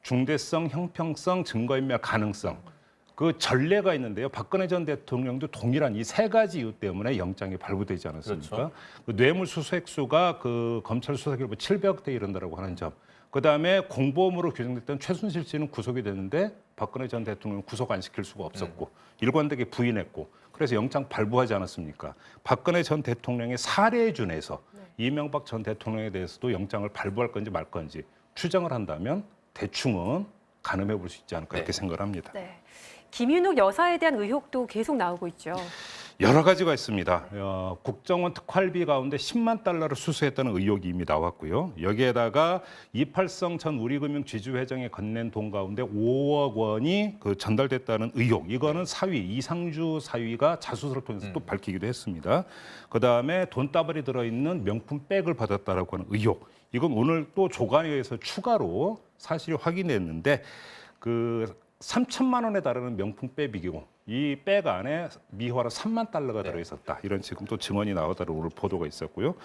중대성, 형평성, 증거인멸 가능성. 그 전례가 있는데요. 박근혜 전 대통령도 동일한 이 세 가지 이유 때문에 영장이 발부되지 않았습니까? 그 뇌물 수수액수가 그 검찰 수사 결과 700억대에 이른다라고 하는 점. 그다음에 공범으로 규정됐던 최순실 씨는 구속이 됐는데 박근혜 전 대통령은 구속 안 시킬 수가 없었고 일관되게 부인했고 그래서 영장 발부하지 않았습니까? 박근혜 전 대통령의 사례에 준해서 이명박 전 대통령에 대해서도 영장을 발부할 건지 말 건지 추정을 한다면 대충은 가늠해 볼 수 있지 않을까 이렇게 생각을 합니다. 네. 김윤욱 여사에 대한 의혹도 계속 나오고 있죠. 여러 가지가 있습니다. 국정원 특활비 가운데 10만 달러를 수수했다는 의혹이 이미 나왔고요. 여기에다가 이팔성 전 우리금융지주회장에 건넨 돈 가운데 5억 원이 전달됐다는 의혹. 이거는 사위 이상주 사위가 자수서를 통해서 또 밝히기도 했습니다. 그다음에 돈다발이 들어있는 명품 백을 받았다라고 하는 의혹. 이건 오늘 또 조간에 의해서 추가로 사실이 확인됐는데 3천만 원에 달하는 명품 백이고 이 백 안에 미화로 3만 달러가 들어있었다. 이런 지금 또 증언이 나오다는 오늘 보도가 있었고요.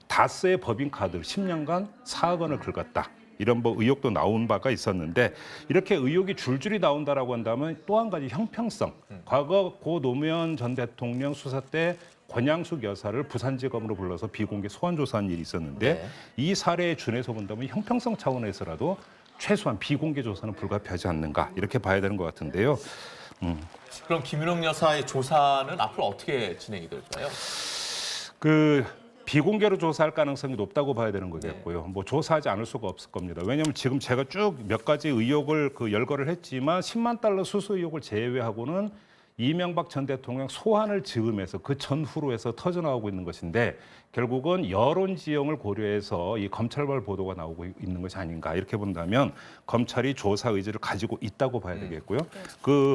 다스의 법인카드 10년간 4억 원을 긁었다. 이런 의혹도 나온 바가 있었는데 이렇게 의혹이 줄줄이 나온다라고 한다면 또 한 가지 형평성. 과거 고 노무현 전 대통령 수사 때 권양숙 여사를 부산지검으로 불러서 비공개 소환 조사한 일이 있었는데 이 사례에 준해서 본다면 형평성 차원에서라도 최소한 비공개 조사는 불가피하지 않는가 이렇게 봐야 되는 것 같은데요. 그럼 김윤욱 여사의 조사는 앞으로 어떻게 진행이 될까요? 비공개로 조사할 가능성이 높다고 봐야 되는 거겠고요. 뭐 조사하지 않을 수가 없을 겁니다. 왜냐하면 지금 제가 쭉 몇 가지 의혹을 열거를 했지만 10만 달러 수수 의혹을 제외하고는 이명박 전 대통령 소환을 즈음해서 그 전후로 해서 터져나오고 있는 것인데 결국은 여론 지형을 고려해서 이 검찰발 보도가 나오고 있는 것이 아닌가 이렇게 본다면 검찰이 조사 의지를 가지고 있다고 봐야 되겠고요.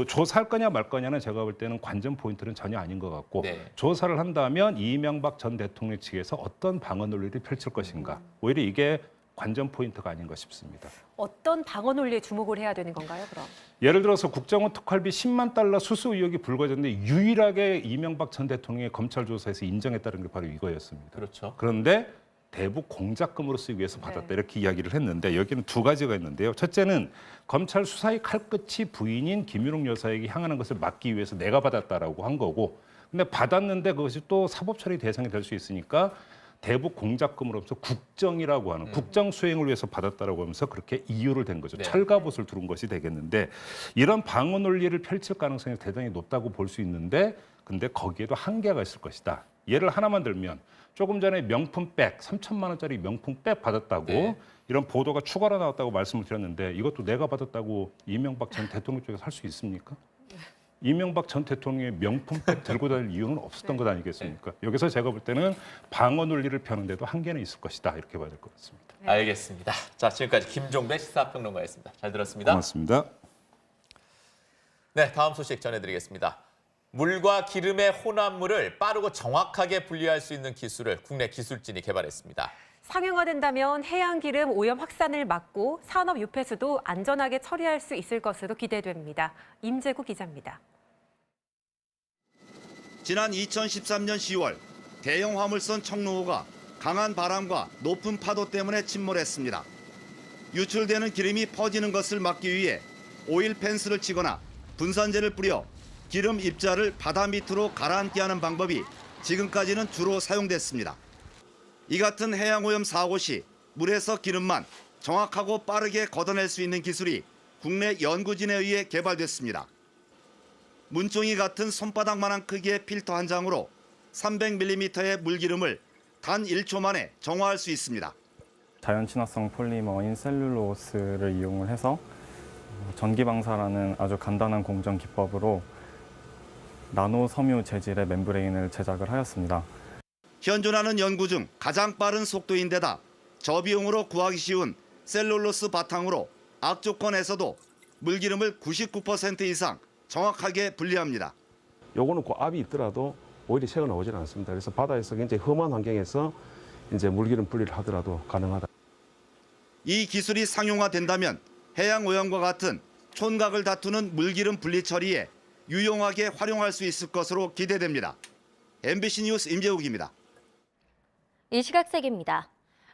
조사할 거냐 말 거냐는 제가 볼 때는 관전 포인트는 전혀 아닌 것 같고 조사를 한다면 이명박 전 대통령 측에서 어떤 방어 논리를 펼칠 것인가 오히려 이게 관전 포인트가 아닌가 싶습니다. 어떤 방어 논리에 주목을 해야 되는 건가요, 그럼? 예를 들어서 국정원 특활비 10만 달러 수수 의혹이 불거졌는데 유일하게 이명박 전 대통령의 검찰 조사에서 인정했다는 게 바로 이거였습니다. 그렇죠. 그런데 대북 공작금으로 쓰기 위해서 받았다 이렇게 이야기를 했는데 여기는 두 가지가 있는데요. 첫째는 검찰 수사의 칼끝이 부인인 김윤욱 여사에게 향하는 것을 막기 위해서 내가 받았다라고 한 거고 근데 받았는데 그것이 또 사법 처리 대상이 될 수 있으니까 대북 공작금으로서 국정이라고 하는 국정 수행을 위해서 받았다라고 하면서 그렇게 이유를 댄 거죠. 네. 철갑옷을 두른 것이 되겠는데 이런 방어 논리를 펼칠 가능성이 대단히 높다고 볼 수 있는데 근데 거기에도 한계가 있을 것이다. 예를 하나만 들면 조금 전에 명품백 3천만 원짜리 명품백 받았다고 네. 이런 보도가 추가로 나왔다고 말씀을 드렸는데 이것도 내가 받았다고 이명박 전 대통령 쪽에서 할 수 있습니까? 이명박 전 대통령의 명품백 들고 다닐 이유는 없었던 것 아니겠습니까? 여기서 제가 볼 때는 방어 논리를 펴는데도 한계는 있을 것이다. 이렇게 봐야 될 것 같습니다. 알겠습니다. 자, 지금까지 김종배 시사평론가였습니다. 잘 들었습니다. 고맙습니다. 네, 다음 소식 전해드리겠습니다. 물과 기름의 혼합물을 빠르고 정확하게 분리할 수 있는 기술을 국내 기술진이 개발했습니다. 상용화된다면 해양기름 오염 확산을 막고 산업 유폐수도 안전하게 처리할 수 있을 것으로 기대됩니다. 임재구 기자입니다. 지난 2013년 10월 대형 화물선 청로호가 강한 바람과 높은 파도 때문에 침몰했습니다. 유출되는 기름이 퍼지는 것을 막기 위해 오일 펜스를 치거나 분산제를 뿌려 기름 입자를 바다 밑으로 가라앉게 하는 방법이 지금까지는 주로 사용됐습니다. 이 같은 해양오염 사고 시 물에서 기름만 정확하고 빠르게 걷어낼 수 있는 기술이 국내 연구진에 의해 개발됐습니다. 문종이 같은 손바닥만한 크기의 필터 한 장으로 300ml의 물기름을 단 1초 만에 정화할 수 있습니다. 자연 친화성 폴리머인 셀룰로스를 이용을 해서 전기방사라는 아주 간단한 공정 기법으로 나노 섬유 재질의 멤브레인을 제작을 하였습니다. 현존하는 연구 중 가장 빠른 속도인데다 저비용으로 구하기 쉬운 셀룰로스 바탕으로 악조건에서도 물기름을 99% 이상 정확하게 분리합니다. 요거는 고압이 있더라도 오일이 새어 나오지는 않습니다. 그래서 바다에서 굉장히 험한 환경에서 이제 물기름 분리를 하더라도 가능하다. 이 기술이 상용화된다면 해양 오염과 같은 촌각을 다투는 물기름 분리 처리에 유용하게 활용할 수 있을 것으로 기대됩니다. MBC 뉴스 임재욱입니다. 이 시각 세계입니다.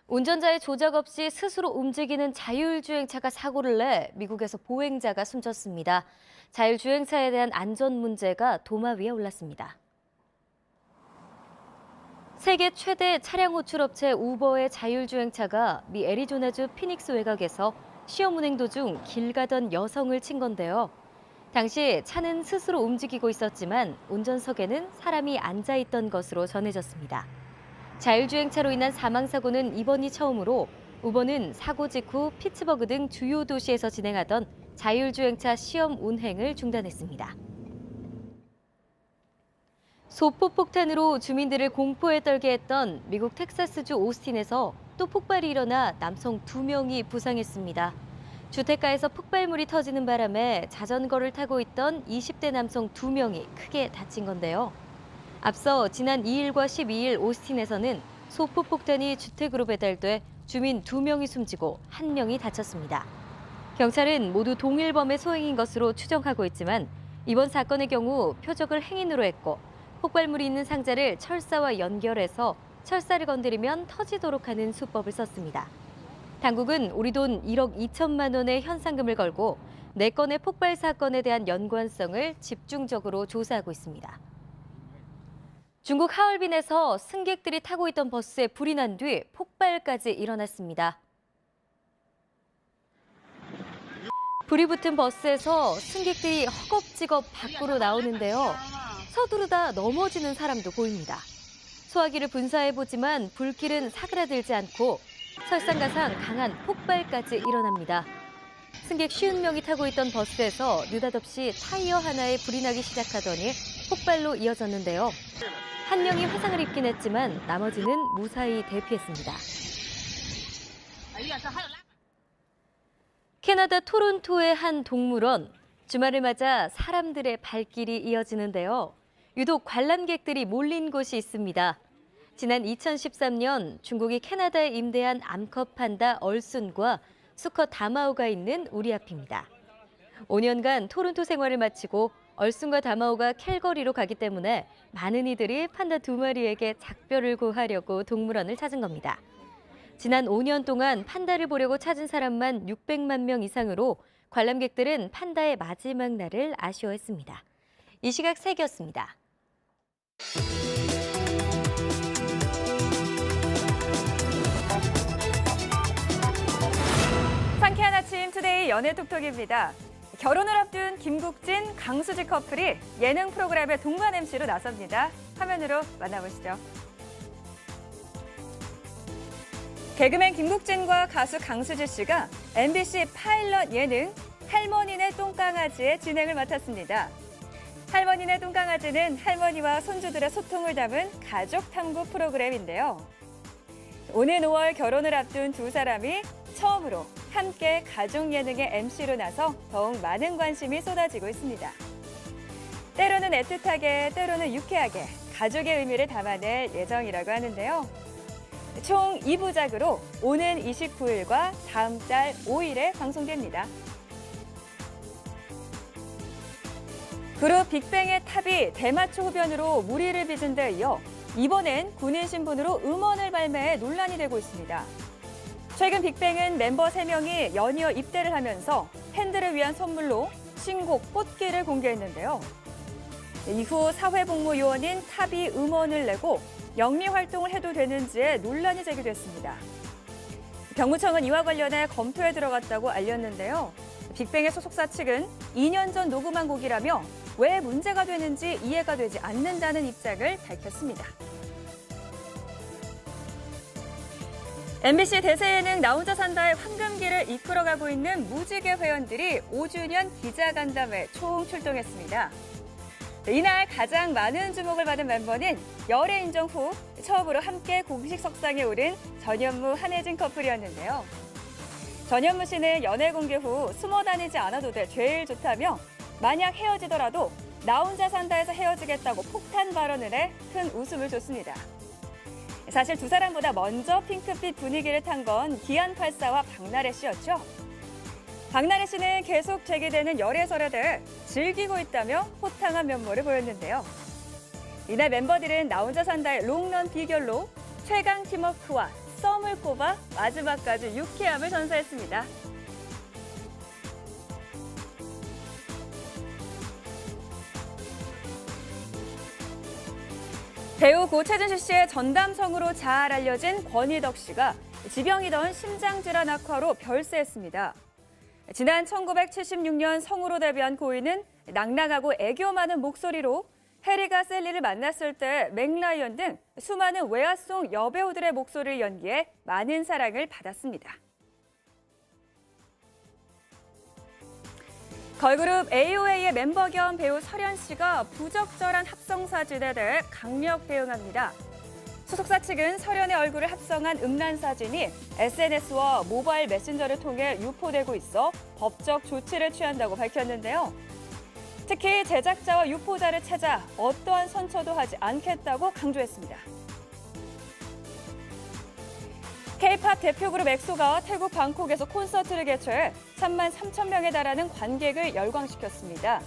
운전자의 조작 없이 스스로 움직이는 자율주행차가 사고를 내 미국에서 보행자가 숨졌습니다. 자율주행차에 대한 안전 문제가 도마 위에 올랐습니다. 세계 최대 차량 호출업체 우버의 자율주행차가 미 애리조나주 피닉스 외곽에서 시험 운행 도중 길 가던 여성을 친 건데요. 당시 차는 스스로 움직이고 있었지만 운전석에는 사람이 앉아 있던 것으로 전해졌습니다. 자율주행차로 인한 사망사고는 이번이 처음으로 우버는 사고 직후 피츠버그 등 주요 도시에서 진행하던 자율주행차 시험 운행을 중단했습니다. 소포폭탄으로 주민들을 공포에 떨게 했던 미국 텍사스주 오스틴에서 또 폭발이 일어나 남성 2명이 부상했습니다. 주택가에서 폭발물이 터지는 바람에 자전거를 타고 있던 20대 남성 2명이 크게 다친 건데요. 앞서 지난 2일과 12일 오스틴에서는 소포폭탄이 주택으로 배달돼 주민 2명이 숨지고 1명이 다쳤습니다. 경찰은 모두 동일범의 소행인 것으로 추정하고 있지만 이번 사건의 경우 표적을 행인으로 했고 폭발물이 있는 상자를 철사와 연결해서 철사를 건드리면 터지도록 하는 수법을 썼습니다. 당국은 우리 돈 1억 2천만 원의 현상금을 걸고 4건의 폭발 사건에 대한 연관성을 집중적으로 조사하고 있습니다. 중국 하얼빈에서 승객들이 타고 있던 버스에 불이 난 뒤 폭발까지 일어났습니다. 불이 붙은 버스에서 승객들이 허겁지겁 밖으로 나오는데요. 서두르다 넘어지는 사람도 보입니다. 소화기를 분사해보지만 불길은 사그라들지 않고 설상가상 강한 폭발까지 일어납니다. 승객 50명이 타고 있던 버스에서 느닷없이 타이어 하나에 불이 나기 시작하더니 폭발로 이어졌는데요. 1명이 화상을 입긴 했지만 나머지는 무사히 대피했습니다. 캐나다 토론토의 한 동물원. 주말을 맞아 사람들의 발길이 이어지는데요. 유독 관람객들이 몰린 곳이 있습니다. 지난 2013년 중국이 캐나다에 임대한 암컷 판다 얼순과 수컷 다마오가 있는 우리 앞입니다. 5년간 토론토 생활을 마치고 얼순과 다마오가 캘거리로 가기 때문에 많은 이들이 판다 2마리에게 작별을 고하려고 동물원을 찾은 겁니다. 지난 5년 동안 판다를 보려고 찾은 사람만 600만 명 이상으로 관람객들은 판다의 마지막 날을 아쉬워했습니다. 이 시각 세계였습니다. 상쾌한 아침 투데이 연애톡톡입니다. 결혼을 앞둔 김국진, 강수지 커플이 예능 프로그램의 동반 MC로 나섭니다. 화면으로 만나보시죠. 개그맨 김국진과 가수 강수지 씨가 MBC 파일럿 예능 할머니네 똥강아지의 진행을 맡았습니다. 할머니네 똥강아지는 할머니와 손주들의 소통을 담은 가족 탐구 프로그램인데요. 오는 5월 결혼을 앞둔 두 사람이 처음으로 함께 가족 예능의 MC로 나서 더욱 많은 관심이 쏟아지고 있습니다. 때로는 애틋하게, 때로는 유쾌하게 가족의 의미를 담아낼 예정이라고 하는데요. 총 2부작으로 오는 29일과 다음 달 5일에 방송됩니다. 그룹 빅뱅의 탑이 대마초 흡연으로 무리를 빚은 데 이어 이번엔 군인 신분으로 음원을 발매해 논란이 되고 있습니다. 최근 빅뱅은 멤버 3명이 연이어 입대를 하면서 팬들을 위한 선물로 신곡 꽃길을 공개했는데요. 이후 사회복무요원인 탑이 음원을 내고 영미 활동을 해도 되는지에 논란이 제기됐습니다. 병무청은 이와 관련해 검토에 들어갔다고 알렸는데요. 빅뱅의 소속사 측은 2년 전 녹음한 곡이라며 왜 문제가 되는지 이해가 되지 않는다는 입장을 밝혔습니다. MBC 대세예능 나 혼자 산다의 황금기를 이끌어가고 있는 무지개 회원들이 5주년 기자간담회 총 출동했습니다. 이날 가장 많은 주목을 받은 멤버는 열애 인정 후 처음으로 함께 공식 석상에 오른 전현무, 한혜진 커플이었는데요. 전현무 씨는 연애 공개 후 숨어 다니지 않아도 돼 제일 좋다며 만약 헤어지더라도 나 혼자 산다에서 헤어지겠다고 폭탄 발언을 해 큰 웃음을 줬습니다. 사실 두 사람보다 먼저 핑크빛 분위기를 탄 건 기안84와 박나래 씨였죠. 박나래 씨는 계속 제기되는 열애설에 대해 즐기고 있다며 호탕한 면모를 보였는데요. 이날 멤버들은 나 혼자 산다의 롱런 비결로 최강 팀워크와 썸을 꼽아 마지막까지 유쾌함을 선사했습니다. 배우 고 최준실 씨의 전담성으로 잘 알려진 권희덕 씨가 지병이던 심장질환 악화로 별세했습니다. 지난 1976년 성우로 데뷔한 고인은 낭낭하고 애교 많은 목소리로 해리가 셀리를 만났을 때 맥라이언 등 수많은 외화송 여배우들의 목소리를 연기해 많은 사랑을 받았습니다. 걸그룹 AOA의 멤버 겸 배우 설현 씨가 부적절한 합성 사진에 대해 강력 대응합니다. 소속사 측은 설현의 얼굴을 합성한 음란 사진이 SNS와 모바일 메신저를 통해 유포되고 있어 법적 조치를 취한다고 밝혔는데요. 특히 제작자와 유포자를 찾아 어떠한 선처도 하지 않겠다고 강조했습니다. K-팝 대표 그룹 엑소가 태국 방콕에서 콘서트를 개최해 3만 3천 명에 달하는 관객을 열광시켰습니다.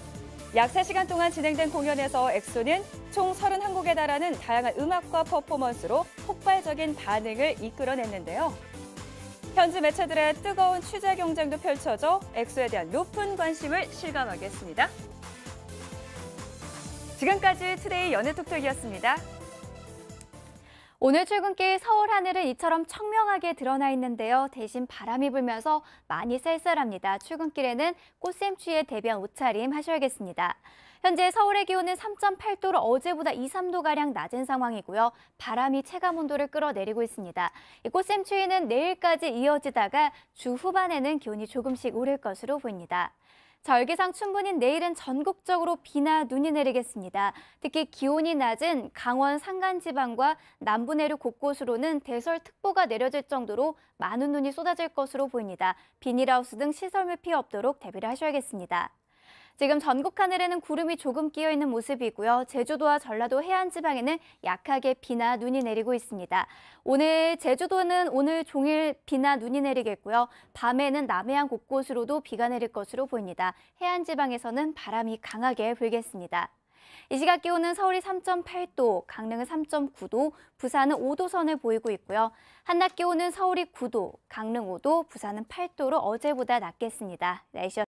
약 3시간 동안 진행된 공연에서 엑소는 총 31곡에 달하는 다양한 음악과 퍼포먼스로 폭발적인 반응을 이끌어냈는데요. 현지 매체들의 뜨거운 취재 경쟁도 펼쳐져 엑소에 대한 높은 관심을 실감하게 했습니다. 지금까지 투데이 연애톡톡이었습니다. 오늘 출근길 서울 하늘은 이처럼 청명하게 드러나 있는데요. 대신 바람이 불면서 많이 쌀쌀합니다. 출근길에는 꽃샘추위에 대비한 옷차림 하셔야겠습니다. 현재 서울의 기온은 3.8도로 어제보다 2, 3도가량 낮은 상황이고요. 바람이 체감온도를 끌어내리고 있습니다. 이 꽃샘추위는 내일까지 이어지다가 주 후반에는 기온이 조금씩 오를 것으로 보입니다. 자, 열기상 춘분인 내일은 전국적으로 비나 눈이 내리겠습니다. 특히 기온이 낮은 강원 산간지방과 남부 내륙 곳곳으로는 대설특보가 내려질 정도로 많은 눈이 쏟아질 것으로 보입니다. 비닐하우스 등 시설물 피해 없도록 대비를 하셔야겠습니다. 지금 전국 하늘에는 구름이 조금 끼어있는 모습이고요. 제주도와 전라도 해안 지방에는 약하게 비나 눈이 내리고 있습니다. 오늘 제주도는 오늘 종일 비나 눈이 내리겠고요. 밤에는 남해안 곳곳으로도 비가 내릴 것으로 보입니다. 해안 지방에서는 바람이 강하게 불겠습니다. 이 시각 기온은 서울이 3.8도, 강릉은 3.9도, 부산은 5도 선을 보이고 있고요. 한낮 기온은 서울이 9도, 강릉 5도, 부산은 8도로 어제보다 낮겠습니다. 날씨